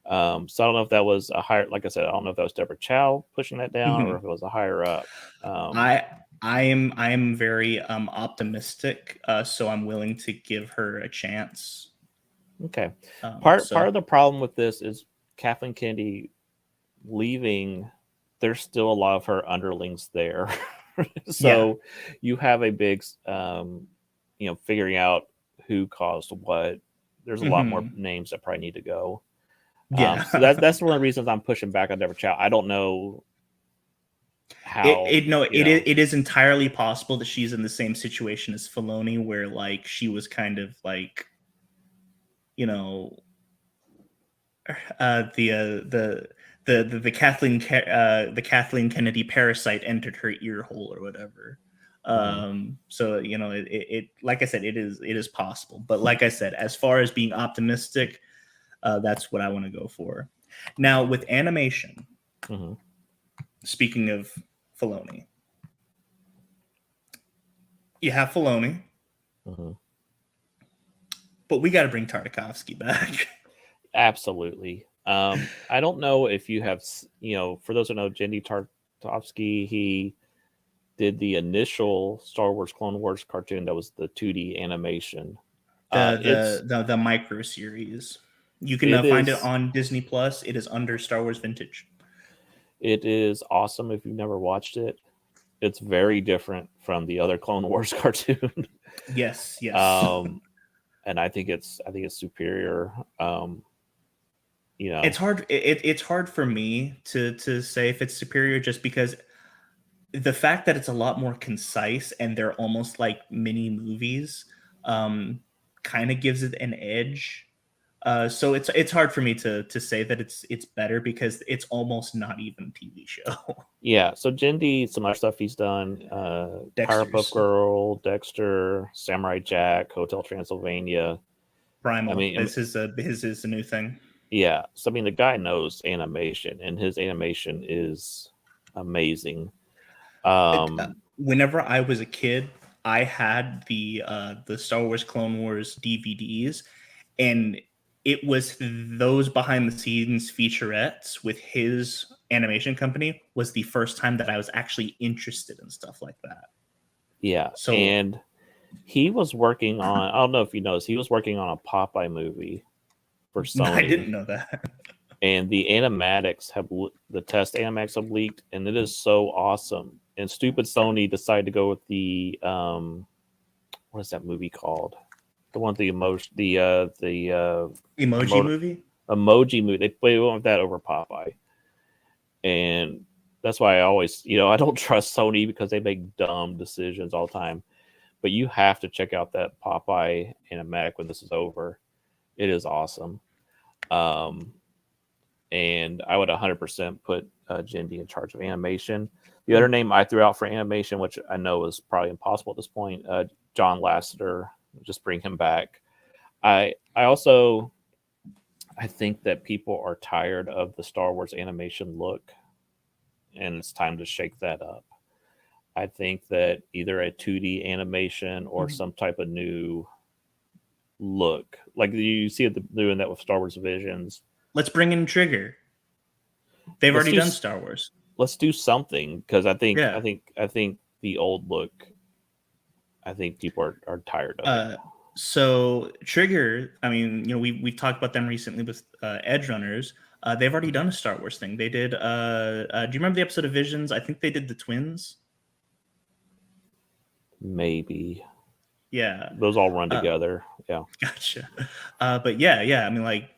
So I don't know if that was a higher, like I said, I don't know if that was Deborah Chow pushing that down or if it was a higher up. I am very optimistic, so I'm willing to give her a chance. Okay. Part of the problem with this is Kathleen Kennedy leaving. There's still a lot of her underlings there. So you have a big, figuring out who caused what. There's a lot more names that probably need to go. So that's one of the reasons I'm pushing back on Deborah Chow. I don't know how. It is entirely possible that she's in the same situation as Filoni, where like she was kind of like, the Kathleen Kennedy parasite entered her ear hole or whatever. So it like I said, it is possible. But like I said, as far as being optimistic, that's what I want to go for. Now with animation, speaking of Filoni, you have Filoni, but we got to bring Tartakovsky back. Absolutely. I don't know if you have, for those who know, Genndy Tartakovsky, he did the initial Star Wars Clone Wars cartoon that was the 2D animation. The micro series. You can find it on Disney Plus. It is under Star Wars Vintage. It is awesome if you've never watched it. It's very different from the other Clone Wars cartoon. Yes. And I think it's superior. It's hard. It's hard for me to say if it's superior, just because the fact that it's a lot more concise and they're almost like mini movies, kind of gives it an edge. So it's hard for me to say that it's better, because it's almost not even a TV show. Yeah. So Genndy, some other stuff he's done: Powerpuff Girl, Dexter, Samurai Jack, Hotel Transylvania, Primal. His is a new thing. Yeah. So the guy knows animation, and his animation is amazing. Whenever I was a kid, I had the Star Wars Clone Wars DVDs, and it was those behind the scenes featurettes with his animation company was the first time that I was actually interested in stuff like that. Yeah. And he was working on, I don't know if you noticed, he was working on a Popeye movie for Sony. I didn't know that. And the animatics the test animatics have leaked, and it is so awesome. And stupid Sony decided to go with the what is that movie called? The one with the emoji movie. Emoji movie. They went with that over Popeye, and that's why I always, I don't trust Sony, because they make dumb decisions all the time. But you have to check out that Popeye animatic when this is over. It is awesome. And I would 100% put Genndy in charge of animation. The other name I threw out for animation, which I know is probably impossible at this point, John Lasseter, just bring him back. I also I think that people are tired of the Star Wars animation look, and it's time to shake that up. I think that either a 2D animation or Mhm. some type of new look, like you see it doing that with Star Wars Visions. Let's bring in Trigger. They've Let's already do done Star Wars. let's do something because Yeah. I think the old look. I think people are tired of it. So Trigger, I mean, we've talked about them recently with Edge Runners. They've already done a Star Wars thing. They did. Do you remember the episode of Visions? I think they did the twins. Maybe Yeah. those all run Uh, together. Yeah. Gotcha. But yeah. I mean, like,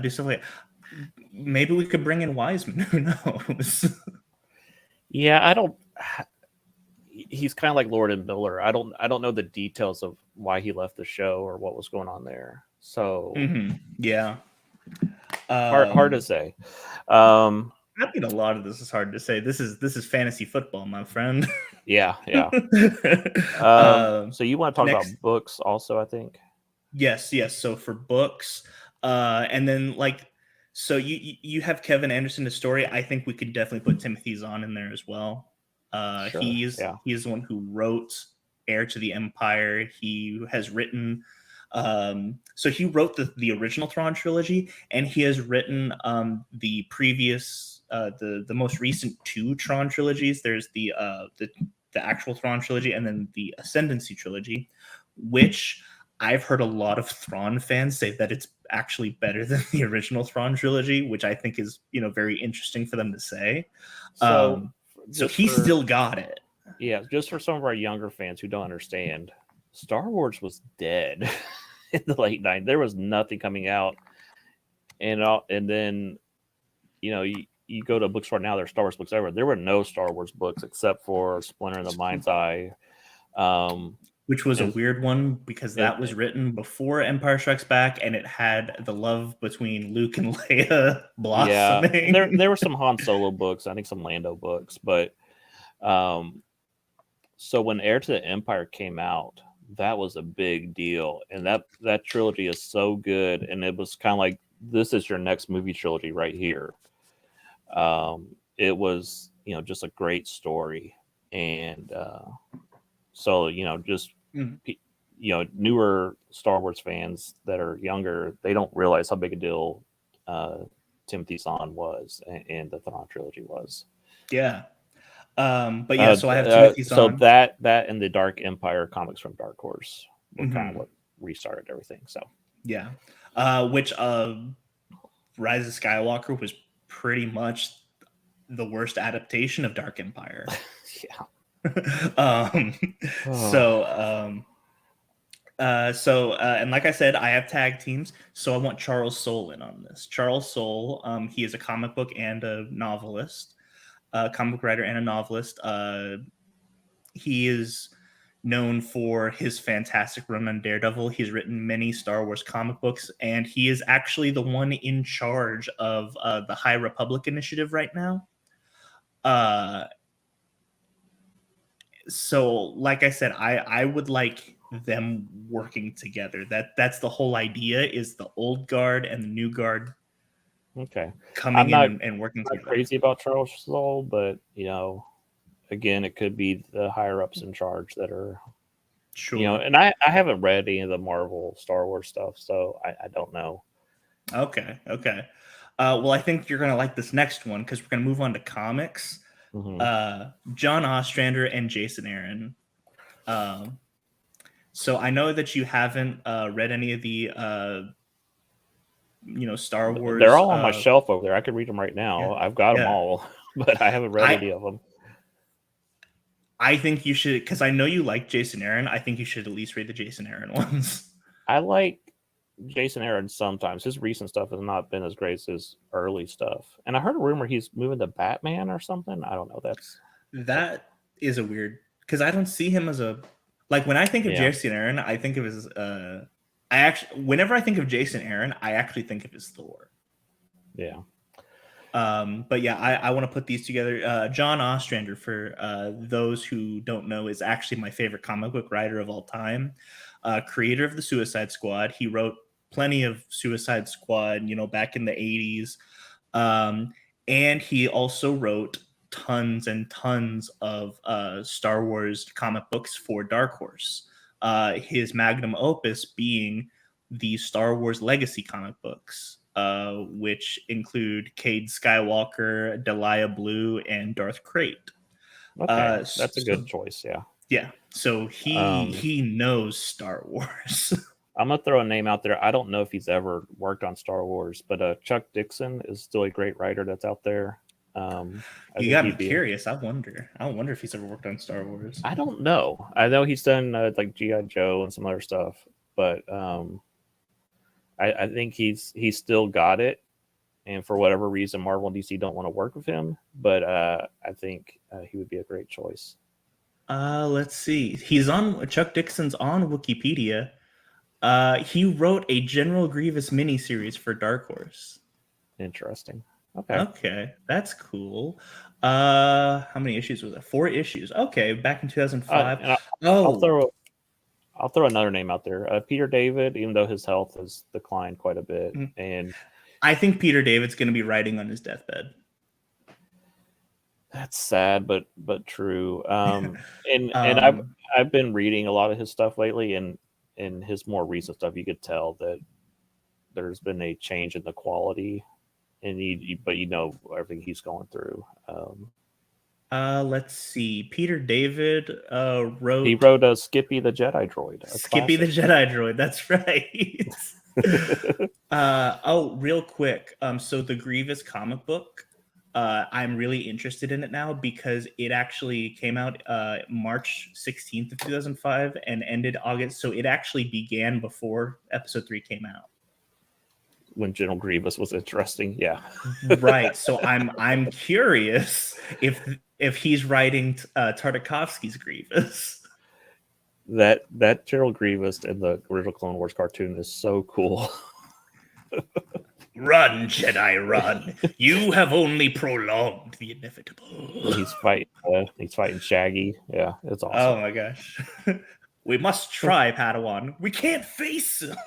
do stuff like. Maybe we could bring in Wiseman. Who knows? Yeah, I don't. He's kind of like Lord and Miller. I don't know the details of why he left the show or what was going on there. So Yeah. hard to say. I mean, a lot of this is hard to say. This is fantasy football, my friend. Yeah. So you want to talk about books also? I think. Yes. So for books, and then like, so you have Kevin Anderson, the story. I think we could definitely put Timothy Zahn in there as well. Sure. He's the one who wrote Heir to the Empire. He has written. So he wrote the original Thrawn trilogy, and he has written the previous, the most recent two Tron trilogies. There's the actual Thrawn trilogy, and then the Ascendancy trilogy, which I've heard a lot of Thrawn fans say that it's actually better than the original Thrawn trilogy, which I think is very interesting for them to say. So he still got it. Yeah, just for some of our younger fans who don't understand, Star Wars was dead in the late 90s. There was nothing coming out, and then you go to a bookstore now. There's Star Wars books everywhere. There were no Star Wars books except for Splinter in the Mind's Eye. Which was a weird one because that was written before Empire Strikes Back, and it had the love between Luke and Leia blossoming. Yeah, there were some Han Solo books, I think some Lando books, but so when Heir to the Empire came out, that was a big deal, and that trilogy is so good, and it was kind of like, this is your next movie trilogy right here. It was just a great story, and so just newer Star Wars fans that are younger, they don't realize how big a deal Timothy Zahn was and the Thrawn trilogy was. Yeah. But yeah, so I have Timothy Zahn. So that and the Dark Empire comics from Dark Horse were kind of what restarted everything. So yeah, which Rise of Skywalker was pretty much the worst adaptation of Dark Empire. Yeah. And like I said, I have tag teams, so I want Charles Soule in on this. Charles Soule, he is a comic book and a novelist, comic book writer and a novelist. He is known for his fantastic run on Daredevil. He's written many Star Wars comic books, and he is actually the one in charge of the High Republic Initiative right now. So like I said, I would like them working together. That's the whole idea, is the old guard and the new guard coming in and working together. I'm not crazy about Charles Soule, but again, it could be the higher ups in charge that are and I haven't read any of the Marvel Star Wars stuff, so I don't know. Okay. Well, I think you're gonna like this next one because we're gonna move on to comics. John Ostrander and Jason Aaron. So I know that you haven't read any of the Star Wars. They're all on my shelf over there. I could read them right now. Yeah, I've got them all, but I haven't read any of them. I think you should, because I know you like Jason Aaron. I think you should at least read the Jason Aaron ones. I like Jason Aaron sometimes. His recent stuff has not been as great as his early stuff. And I heard a rumor he's moving to Batman or something. I don't know. That is a weird, because I don't see him as a, like, when I think of Jason Aaron, I think of his whenever I think of Jason Aaron, I actually think of his Thor. Yeah. But yeah, I want to put these together. John Ostrander, for those who don't know, is actually my favorite comic book writer of all time. Creator of the Suicide Squad. He wrote plenty of Suicide Squad, back in the 80s. And he also wrote tons and tons of Star Wars comic books for Dark Horse. His magnum opus being the Star Wars Legacy comic books, which include Cade Skywalker, Delia Blue, and Darth Krayt. Okay, that's a good choice. Yeah. Yeah. So he knows Star Wars. I'm gonna throw a name out there. I don't know if he's ever worked on Star Wars, but Chuck Dixon is still a great writer that's out there. You got me curious. I wonder if he's ever worked on Star Wars. I don't know. I know he's done like G.I. Joe and some other stuff, but I think he's still got it. And for whatever reason, Marvel and DC don't want to work with him. But I think he would be a great choice. Let's see. Chuck Dixon's on Wikipedia. He wrote a General Grievous miniseries for Dark Horse. Interesting. Okay, that's cool. How many issues was it? 4 issues. Okay, back in 2005. I'll throw another name out there. Peter David, even though his health has declined quite a bit, and I think Peter David's going to be writing on his deathbed. That's sad, but true. And I've been reading a lot of his stuff lately, and in his more recent stuff, you could tell that there's been a change in the quality, and but everything he's going through. Let's see. Peter David wrote. He wrote Skippy the Jedi Droid. Skippy the Jedi Droid. That's right. Real quick. So the Grievous comic book. I'm really interested in it now because it actually came out March 16th of 2005 and ended August. So it actually began before episode 3 came out. When General Grievous was interesting, yeah. Right. So I'm curious if he's writing Tartakovsky's Grievous. That General Grievous in the original Clone Wars cartoon is so cool. Run, Jedi, run! You have only prolonged the inevitable. He's fighting Shaggy. Yeah, it's awesome. Oh my gosh. We must try, Padawan. We can't face him.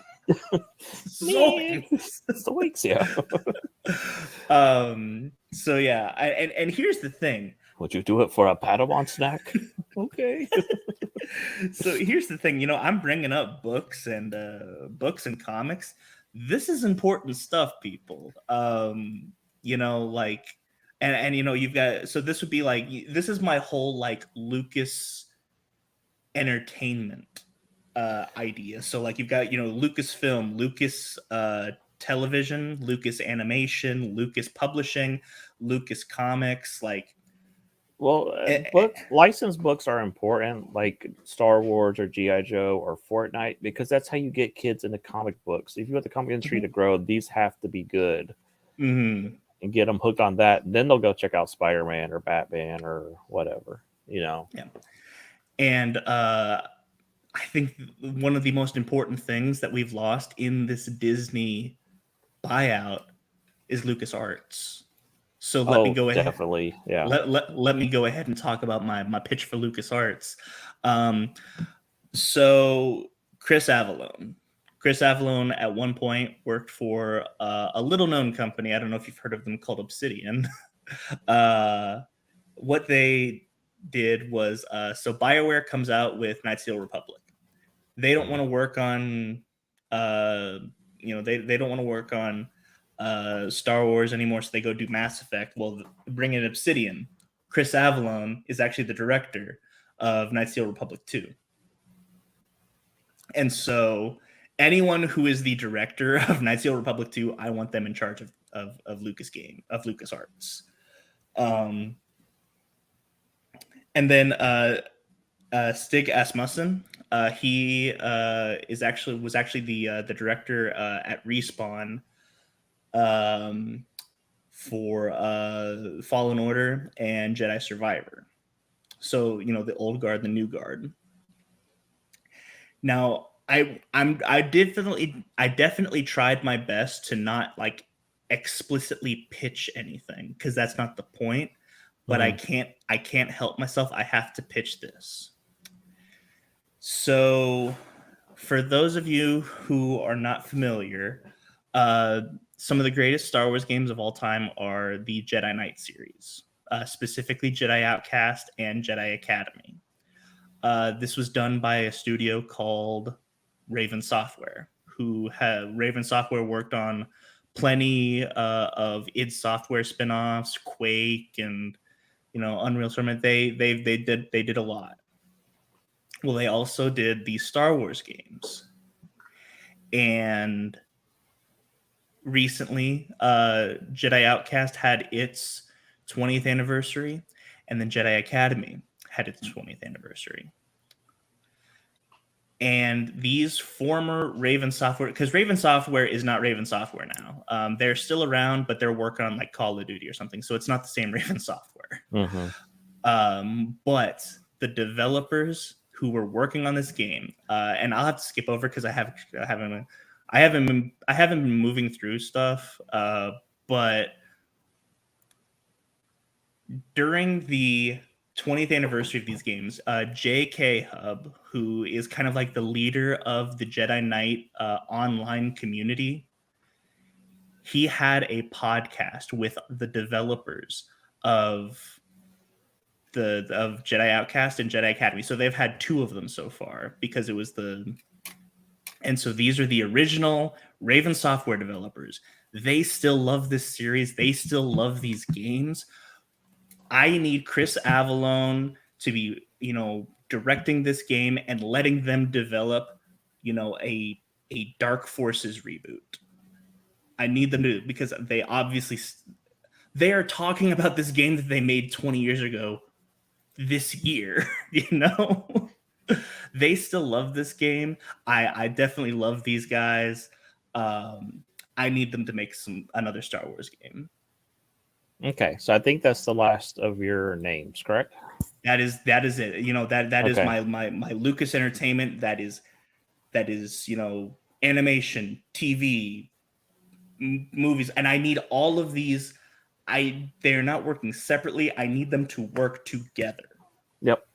Zoinks, yeah. So yeah, and here's the thing. Would you do it for a Padawan snack? Okay. So here's the thing. I'm bringing up books and comics. This is important stuff, people. You've got, so this would be like, this is my whole like Lucas entertainment idea. So like you've got, Lucasfilm, Lucas television, Lucas animation, Lucas publishing, Lucas comics, like. Well, licensed books are important, like Star Wars or G.I. Joe or Fortnite, because that's how you get kids into comic books. If you want the comic industry to grow, these have to be good and get them hooked on that. Then they'll go check out Spider-Man or Batman or whatever, Yeah. And I think one of the most important things that we've lost in this Disney buyout is LucasArts. So let me go ahead. Definitely, yeah. Let me go ahead and talk about my pitch for LucasArts. So Chris Avallone at one point worked for a little known company. I don't know if you've heard of them, called Obsidian. What they did was so BioWare comes out with Knights of the Old Republic. They don't want to work on they don't want to work on Star Wars anymore, so they go do Mass Effect. Well, bring in Obsidian. Chris Avallone is actually the director of Knights of the Old Republic 2. And so anyone who is the director of Knights of the Old Republic 2, I want them in charge of LucasArts. And then Stig Asmussen, he was actually the director at Respawn for Fallen Order and Jedi Survivor. So the old guard, the new guard. Now I definitely tried my best to not like explicitly pitch anything, because that's not the point. But I can't help myself. I have to pitch this. So for those of you who are not familiar, some of the greatest Star Wars games of all time are the Jedi Knight series, specifically Jedi Outcast and Jedi Academy. This was done by a studio called Raven Software, Raven Software worked on plenty of id Software spin-offs, Quake, and Unreal Tournament. They did a lot. Well, they also did the Star Wars games, and recently, Jedi Outcast had its 20th anniversary, and then Jedi Academy had its 20th anniversary. And these former Raven Software, because Raven Software is not Raven Software now. They're still around, but they're working on like Call of Duty or something. So it's not the same Raven Software. But the developers who were working on this game, and I'll have to skip over because I haven't been moving through stuff. But during the 20th anniversary of these games, J.K. Hub, who is kind of like the leader of the Jedi Knight online community, he had a podcast with the developers of Jedi Outcast and Jedi Academy. So they've had two of them so far because it was and so these are the original Raven Software developers. They still love this series. They still love these games. I need Chris Avallone to be, directing this game and letting them develop, a Dark Forces reboot. I need them to, because they are talking about this game that they made 20 years ago this year, They still love this game. I definitely love these guys. I need them to make another Star Wars game. Okay, so I think that's the last of your names, correct? That is it. That is my Lucas Entertainment. That is animation, TV, movies, and I need all of these. They're not working separately. I need them to work together. Yep.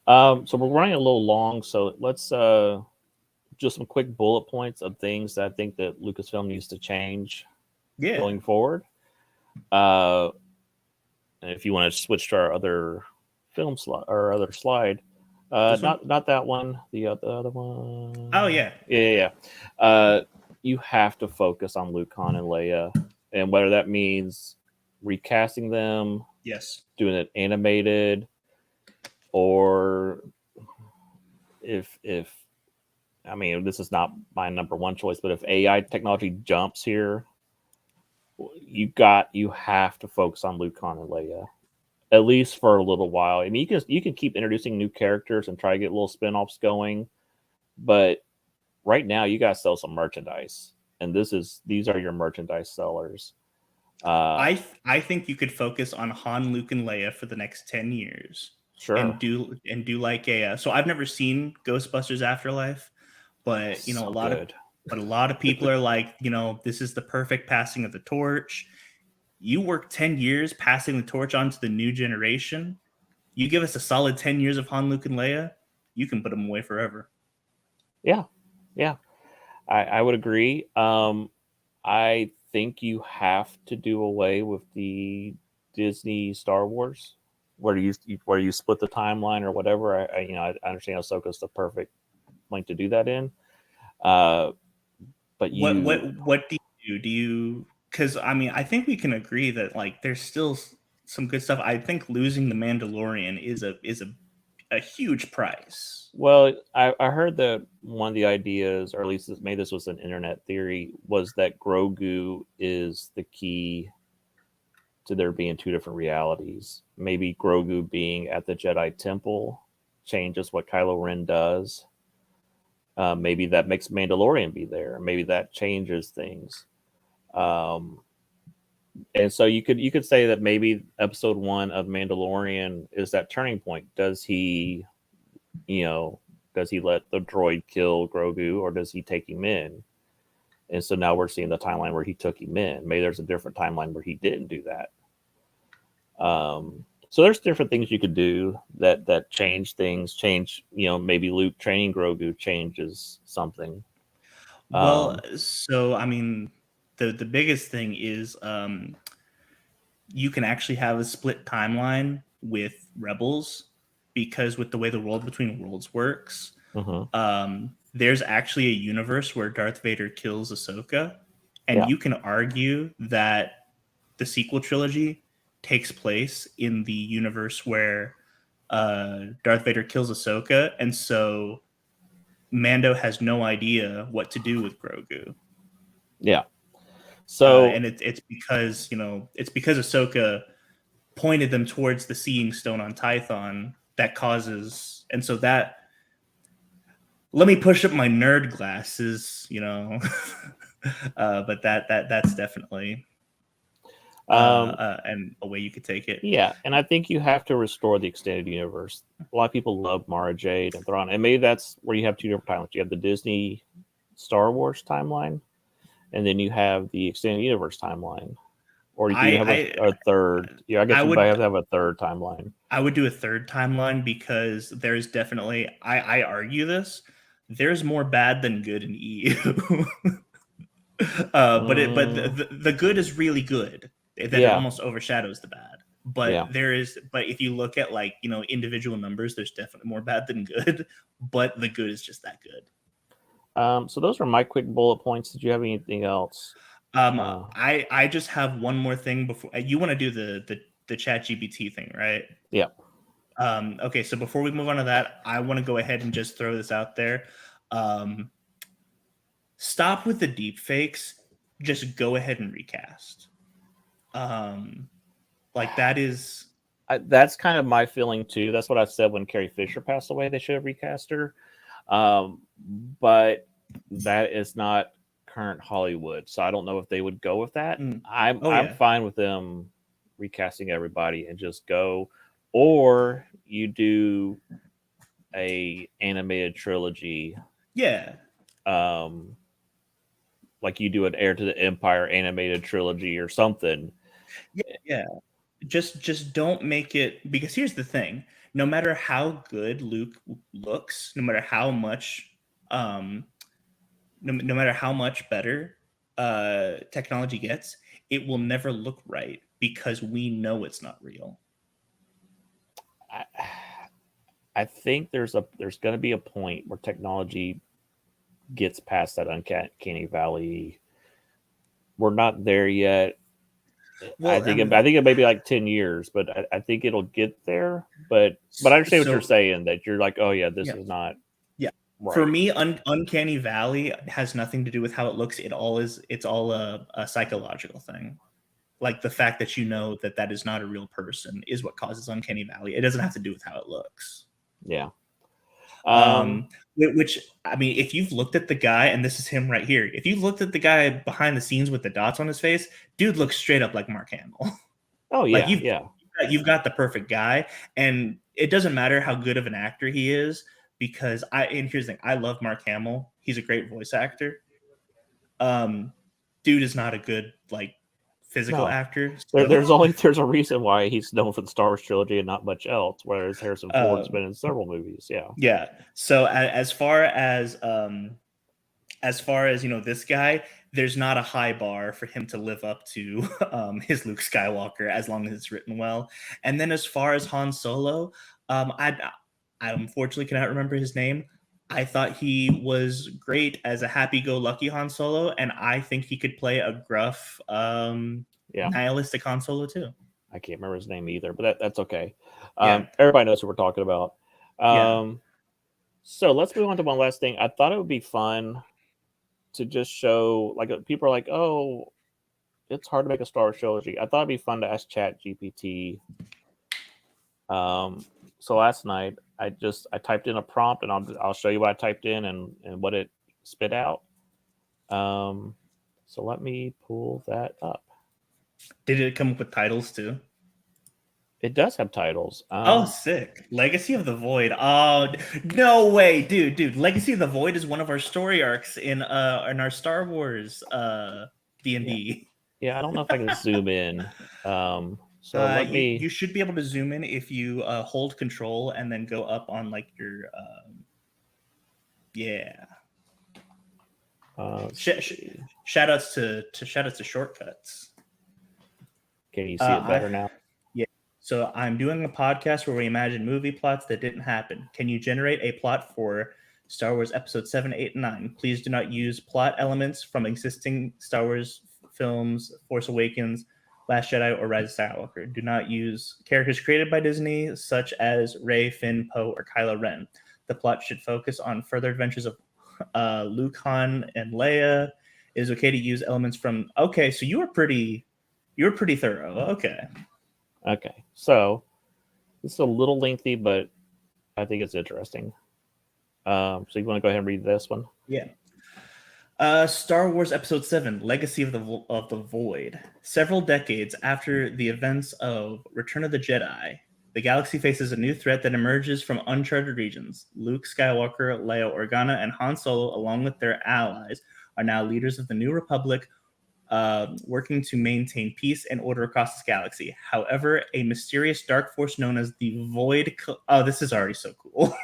So we're running a little long, so let's just some quick bullet points of things that I think that Lucasfilm needs to change going forward. And if you want to switch to our other film slide or other slide, not that one, the other one. Oh yeah. You have to focus on Luke, Han, and Leia, and whether that means recasting them, yes, doing it animated, or if I mean, this is not my number one choice, but if AI technology jumps here, you have to focus on Luke, Han, and Leia, at least for a little while. I mean, you can keep introducing new characters and try to get little spin-offs going, but right now you got to sell some merchandise, and these are your merchandise sellers. I think you could focus on Han, Luke, and Leia for the next 10 years. Sure. And do like so I've never seen Ghostbusters Afterlife, but a lot of people are like, this is the perfect passing of the torch. You work 10 years passing the torch on to the new generation. You give us a solid 10 years of Han, Luke, and Leia, you can put them away forever. Yeah. I would agree. I think you have to do away with the Disney Star Wars, where you split the timeline or whatever. I understand Ahsoka's the perfect link to do that in. But what do you do? Do you? Because I think we can agree that like there's still some good stuff. I think losing the Mandalorian is a huge price. Well, I heard that one of the ideas, or at least maybe this was an internet theory, was that Grogu is the key to there being two different realities. Maybe Grogu being at the Jedi Temple changes what Kylo Ren does. Maybe that makes Mandalorian be there. Maybe that changes things. And so you could say that maybe episode 1 of Mandalorian is that turning point. Does he let the droid kill Grogu, or does he take him in? And so now we're seeing the timeline where he took him in. Maybe there's a different timeline where he didn't do that. So there's different things you could do that change things. Change, maybe Luke training Grogu changes something. Well, so I mean, the biggest thing is you can actually have a split timeline with Rebels, because with the way the World Between Worlds works, there's actually a universe where Darth Vader kills Ahsoka, and Yeah. you can argue that the sequel trilogy takes place in the universe where Darth Vader kills Ahsoka, and so Mando has no idea what to do with Grogu. Yeah. So and it's because Ahsoka pointed them towards the Seeing Stone on Tython that causes, and so that, let me push up my nerd glasses, but that's definitely and a way you could take it. Yeah, and I think you have to restore the extended universe. A lot of people love Mara Jade and Thrawn, and maybe that's where you have two different timelines. You have the Disney Star Wars timeline, and then you have the extended universe timeline. Or do you have a third? Yeah, I guess you might have to have a third timeline. I would do a third timeline because there's definitely, I argue this, there's more bad than good in EU. But the good is really good. That it almost overshadows the bad. But but if you look at individual numbers, there's definitely more bad than good. But the good is just that good. So those are my quick bullet points. Did you have anything else? I just have one more thing before you want to do the ChatGPT thing, right? Yeah. Okay, so before we move on to that, I want to go ahead and just throw this out there. Stop with the deep fakes. Just go ahead and recast. That is. That's kind of my feeling too. That's what I said when Carrie Fisher passed away. They should have recast her, but that is not current Hollywood, so I don't know if they would go with that. I'm fine with them recasting everybody and just go, or you do a animated trilogy. Yeah. Like you do an Heir to the Empire animated trilogy or something. Yeah. Just don't make it, because here's the thing. No matter how good Luke looks, no matter how much no matter how much better technology gets, it will never look right because we know it's not real. I think there's going to be a point where technology gets past that uncanny valley. We're not there yet. Well, I think it may be like 10 years, but I think it'll get there. But I understand what you're saying, that you're like, oh yeah, this is not. Yeah. Right. For me, uncanny valley has nothing to do with how it looks. It's all a psychological thing. Like the fact that that is not a real person is what causes uncanny valley. It doesn't have to do with how it looks. Yeah. Which, I mean, if you've looked at the guy, and this is him right here, if you looked at the guy behind the scenes with the dots on his face, dude looks straight up like Mark Hamill. Oh yeah, you've got the perfect guy, and it doesn't matter how good of an actor he is, because and here's the thing, I love Mark Hamill. He's a great voice actor. Dude is not a good physical actor. So. There's a reason why he's known for the Star Wars trilogy and not much else, whereas Harrison Ford's been in several movies. Yeah. So as far as this guy, there's not a high bar for him to live up to his Luke Skywalker, as long as it's written well. And then as far as Han Solo, I unfortunately cannot remember his name. I thought he was great as a happy-go-lucky Han Solo, and I think he could play a gruff, nihilistic Han Solo too. I can't remember his name either, but that's okay. Everybody knows who we're talking about. So let's move on to one last thing. I thought it would be fun to just show, people are like, oh, it's hard to make a Star Wars trilogy. I thought it'd be fun to ask ChatGPT. So last night I typed in a prompt, and I'll show you what I typed in and what it spit out. So let me pull that up. Did it come up with titles too? It does have titles. Sick. Legacy of the Void. Oh, no way, dude. Legacy of the Void is one of our story arcs in our Star Wars D&D. Yeah, I don't know if I can zoom in. So let me. You should be able to zoom in if you hold control and then go up on like your yeah. Shout outs to shortcuts. Can you see it better now? Yeah. So I'm doing a podcast where we imagine movie plots that didn't happen. Can you generate a plot for Star Wars Episode 7, 8, and 9? Please do not use plot elements from existing Star Wars films, Force Awakens, Last Jedi, or Rise of Skywalker. Do not use characters created by Disney, such as Rey, Finn, Poe, or Kylo Ren. The plot should focus on further adventures of Luke, Han, and Leia. It is okay to use elements from. Okay, so you were pretty thorough. Okay, so this is a little lengthy, but I think it's interesting. So you want to go ahead and read this one? Yeah. Star Wars Episode 7, Legacy of the Void. Several decades after the events of Return of the Jedi, the galaxy faces a new threat that emerges from uncharted regions. Luke Skywalker, Leia Organa, and Han Solo, along with their allies, are now leaders of the New Republic, working to maintain peace and order across this galaxy. However, a mysterious dark force known as the Void... this is already so cool.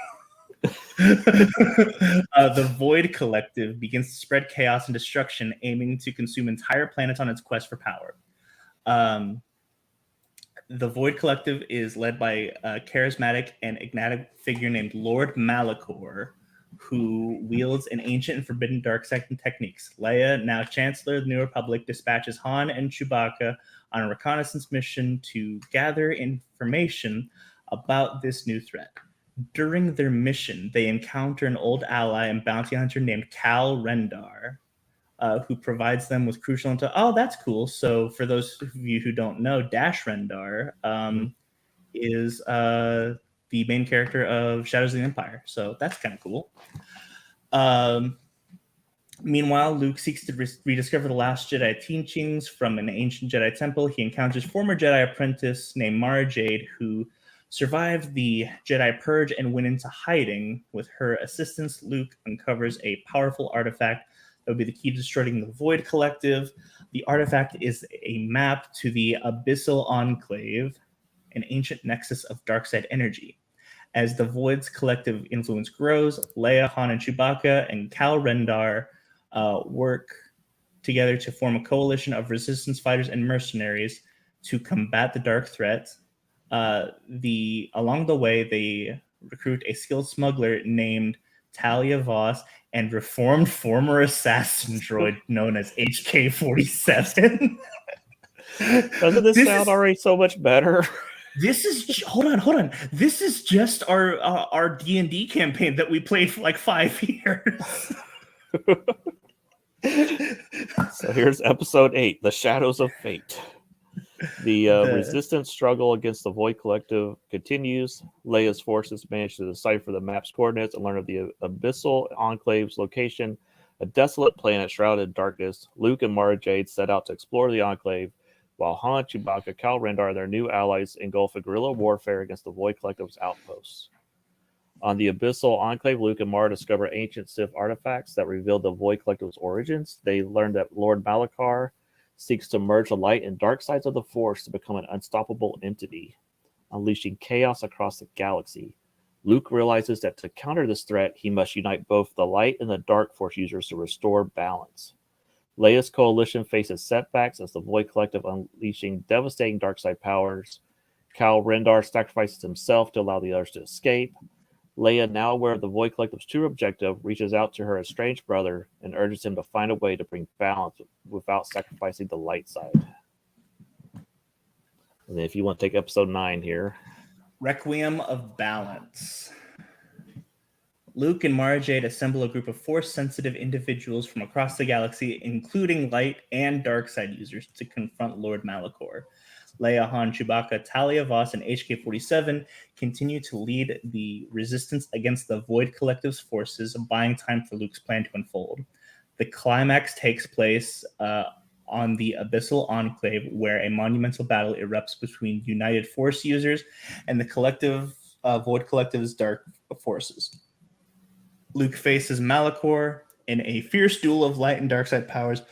The Void Collective begins to spread chaos and destruction, aiming to consume entire planets on its quest for power. The Void Collective is led by a charismatic and enigmatic figure named Lord Malachor, who wields an ancient and forbidden dark-side techniques. Leia, now Chancellor of the New Republic, dispatches Han and Chewbacca on a reconnaissance mission to gather information about this new threat. During their mission, they encounter an old ally and bounty hunter named Cal Rendar, who provides them with crucial intel. Oh, that's cool. So for those of you who don't know, Dash Rendar is the main character of Shadows of the Empire. So that's kind of cool. Meanwhile, Luke seeks to rediscover the last Jedi teachings from an ancient Jedi temple. He encounters former Jedi apprentice named Mara Jade, who survived the Jedi Purge and went into hiding. With her assistance, Luke uncovers a powerful artifact that would be the key to destroying the Void Collective. The artifact is a map to the Abyssal Enclave, an ancient nexus of dark-side energy. As the Void's collective influence grows, Leia, Han, and Chewbacca and Cal Rendar work together to form a coalition of resistance fighters and mercenaries to combat the dark threat. Along the way, they recruit a skilled smuggler named Talia Voss and reformed former assassin droid known as HK-47. Doesn't this sound already so much better? This is hold on. This is just our D&D campaign that we played for like 5 years. So here's episode 8, The Shadows of Fate. The resistance struggle against the Void Collective continues. Leia's forces manage to decipher the map's coordinates and learn of the Abyssal Enclave's location, a desolate planet shrouded in darkness. Luke and Mara Jade set out to explore the Enclave, while Han, Chewbacca, Cal Rendar, and their new allies engulf a guerrilla warfare against the Void Collective's outposts. On the Abyssal Enclave, Luke and Mara discover ancient Sith artifacts that reveal the Void Collective's origins. They learn that Lord Malachor seeks to merge the light and dark sides of the Force to become an unstoppable entity, unleashing chaos across the galaxy. Luke realizes that to counter this threat, he must unite both the light and the dark Force users to restore balance. Leia's coalition faces setbacks as the Void Collective unleashing devastating dark side powers. Cal Rendar sacrifices himself to allow the others to escape. Leia, now aware of the Void Collective's true objective, reaches out to her estranged brother and urges him to find a way to bring balance without sacrificing the light side. And then if you want to take episode 9 here. Requiem of Balance. Luke and Mara Jade assemble a group of Force-sensitive individuals from across the galaxy, including light and dark side users, to confront Lord Malachor. Leia, Han, Chewbacca, Talia Voss, and HK-47 continue to lead the resistance against the Void Collective's forces, buying time for Luke's plan to unfold. The climax takes place on the Abyssal Enclave, where a monumental battle erupts between United Force users and the Void Collective's dark forces. Luke faces Malachor in a fierce duel of light and dark side powers,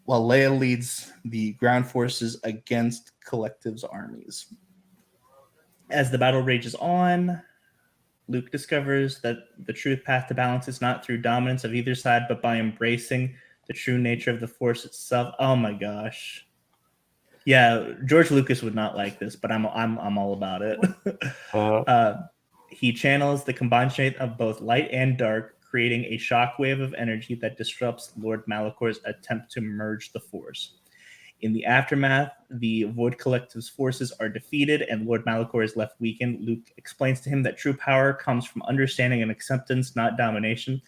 while Leia leads the ground forces against Collective's armies. As the battle rages on, Luke discovers that the true path to balance is not through dominance of either side, but by embracing the true nature of the Force itself. Oh my gosh. Yeah, George Lucas would not like this, but I'm all about it. He channels the combined strength of both light and dark, creating a shockwave of energy that disrupts Lord Malachor's attempt to merge the Force. In the aftermath, the Void Collective's forces are defeated and Lord Malachor is left weakened. Luke explains to him that true power comes from understanding and acceptance, not domination.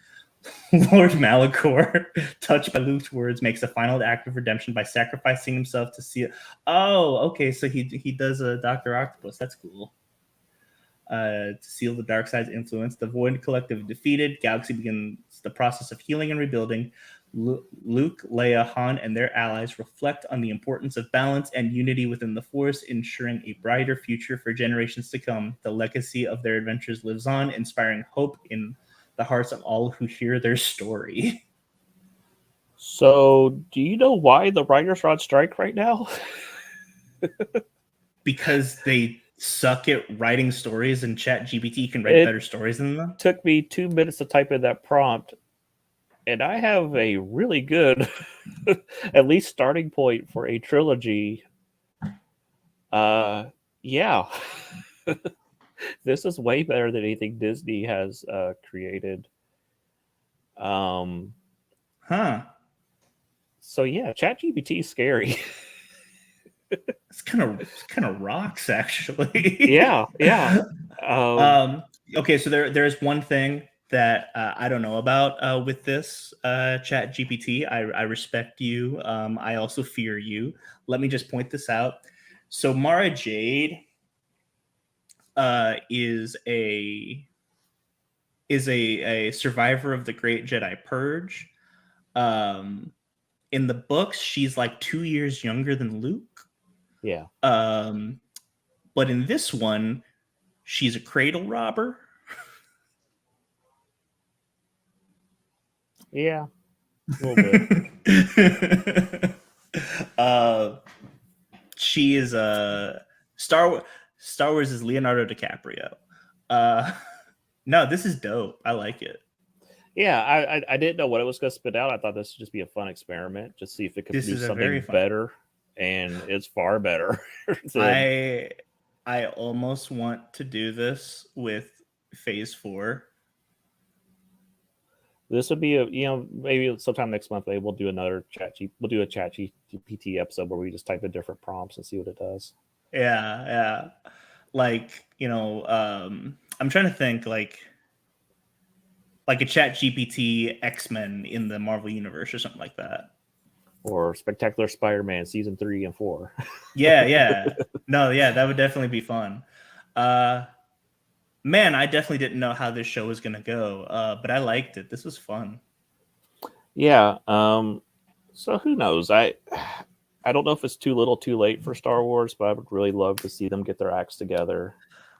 Lord Malachor, touched by Luke's words, makes a final act of redemption by sacrificing himself to see it. Oh, okay, so he does a Dr. Octopus. That's cool. To seal the dark side's influence, the Void Collective defeated. Galaxy begins the process of healing and rebuilding. Luke, Leia, Han, and their allies reflect on the importance of balance and unity within the Force, ensuring a brighter future for generations to come. The legacy of their adventures lives on, inspiring hope in the hearts of all who hear their story. So, do you know why the writers are on strike right now? Because they suck at writing stories, and ChatGPT can write better stories than them. Took me 2 minutes to type in that prompt, and I have a really good, at least starting point for a trilogy. Yeah. This is way better than anything Disney has created. Huh. So yeah, ChatGPT is scary. It's kind of rocks, actually. Yeah. Okay, so there's one thing that I don't know about with this ChatGPT. I respect you. I also fear you. Let me just point this out. So Mara Jade is a survivor of the Great Jedi Purge. In the books, she's like 2 years younger than Luke. Yeah. But in this one, she's a cradle robber. Yeah. A little bit. She is a Star Wars is Leonardo DiCaprio. No, this is dope. I like it. Yeah, I didn't know what it was going to spit out. I thought this would just be a fun experiment, just see if it could do something better, and it's far better. I almost want to do this with Phase 4. This would be maybe sometime next month. We'll do another we'll do a ChatGPT episode where we just type in different prompts and see what it does. Yeah. Like, I'm trying to think like a ChatGPT X-Men in the Marvel Universe or something like that. Or Spectacular Spider-Man season 3 and 4. Yeah. No, yeah, that would definitely be fun. Man, I definitely didn't know how this show was going to go, but I liked it. This was fun. Yeah. So who knows? I don't know if it's too little too late for Star Wars, but I would really love to see them get their acts together.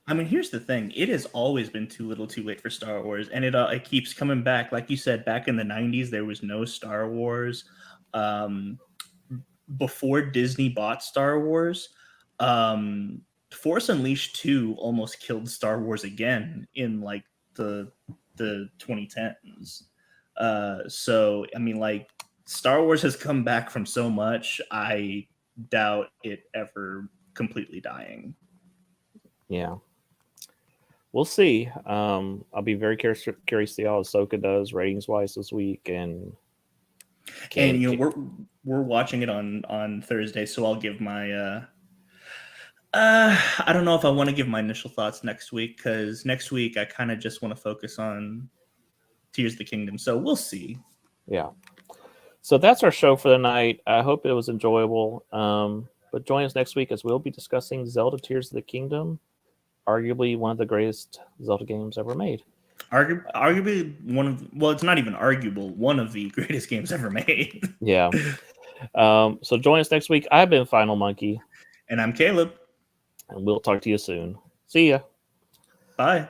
I mean, here's the thing. It has always been too little too late for Star Wars, and it keeps coming back. Like you said, back in the 90s, there was no Star Wars. Before Disney bought Star Wars, Force Unleashed 2 almost killed Star Wars again in like the 2010s. So, I mean, like, Star Wars has come back from so much, I doubt it ever completely dying. Yeah. We'll see. I'll be very curious to see how Ahsoka does ratings-wise this week. And we're watching it on Thursday, so I'll give my... I don't know if I want to give my initial thoughts next week, because next week I kind of just want to focus on Tears of the Kingdom. So we'll see. Yeah. So that's our show for the night. I hope it was enjoyable. But join us next week as we'll be discussing Zelda Tears of the Kingdom, arguably one of the greatest Zelda games ever made. Arguably it's not even arguable, one of the greatest games ever made. Yeah. So join us next week. I've been FinalMonkey. And I'm Caleb. And we'll talk to you soon. See ya. Bye.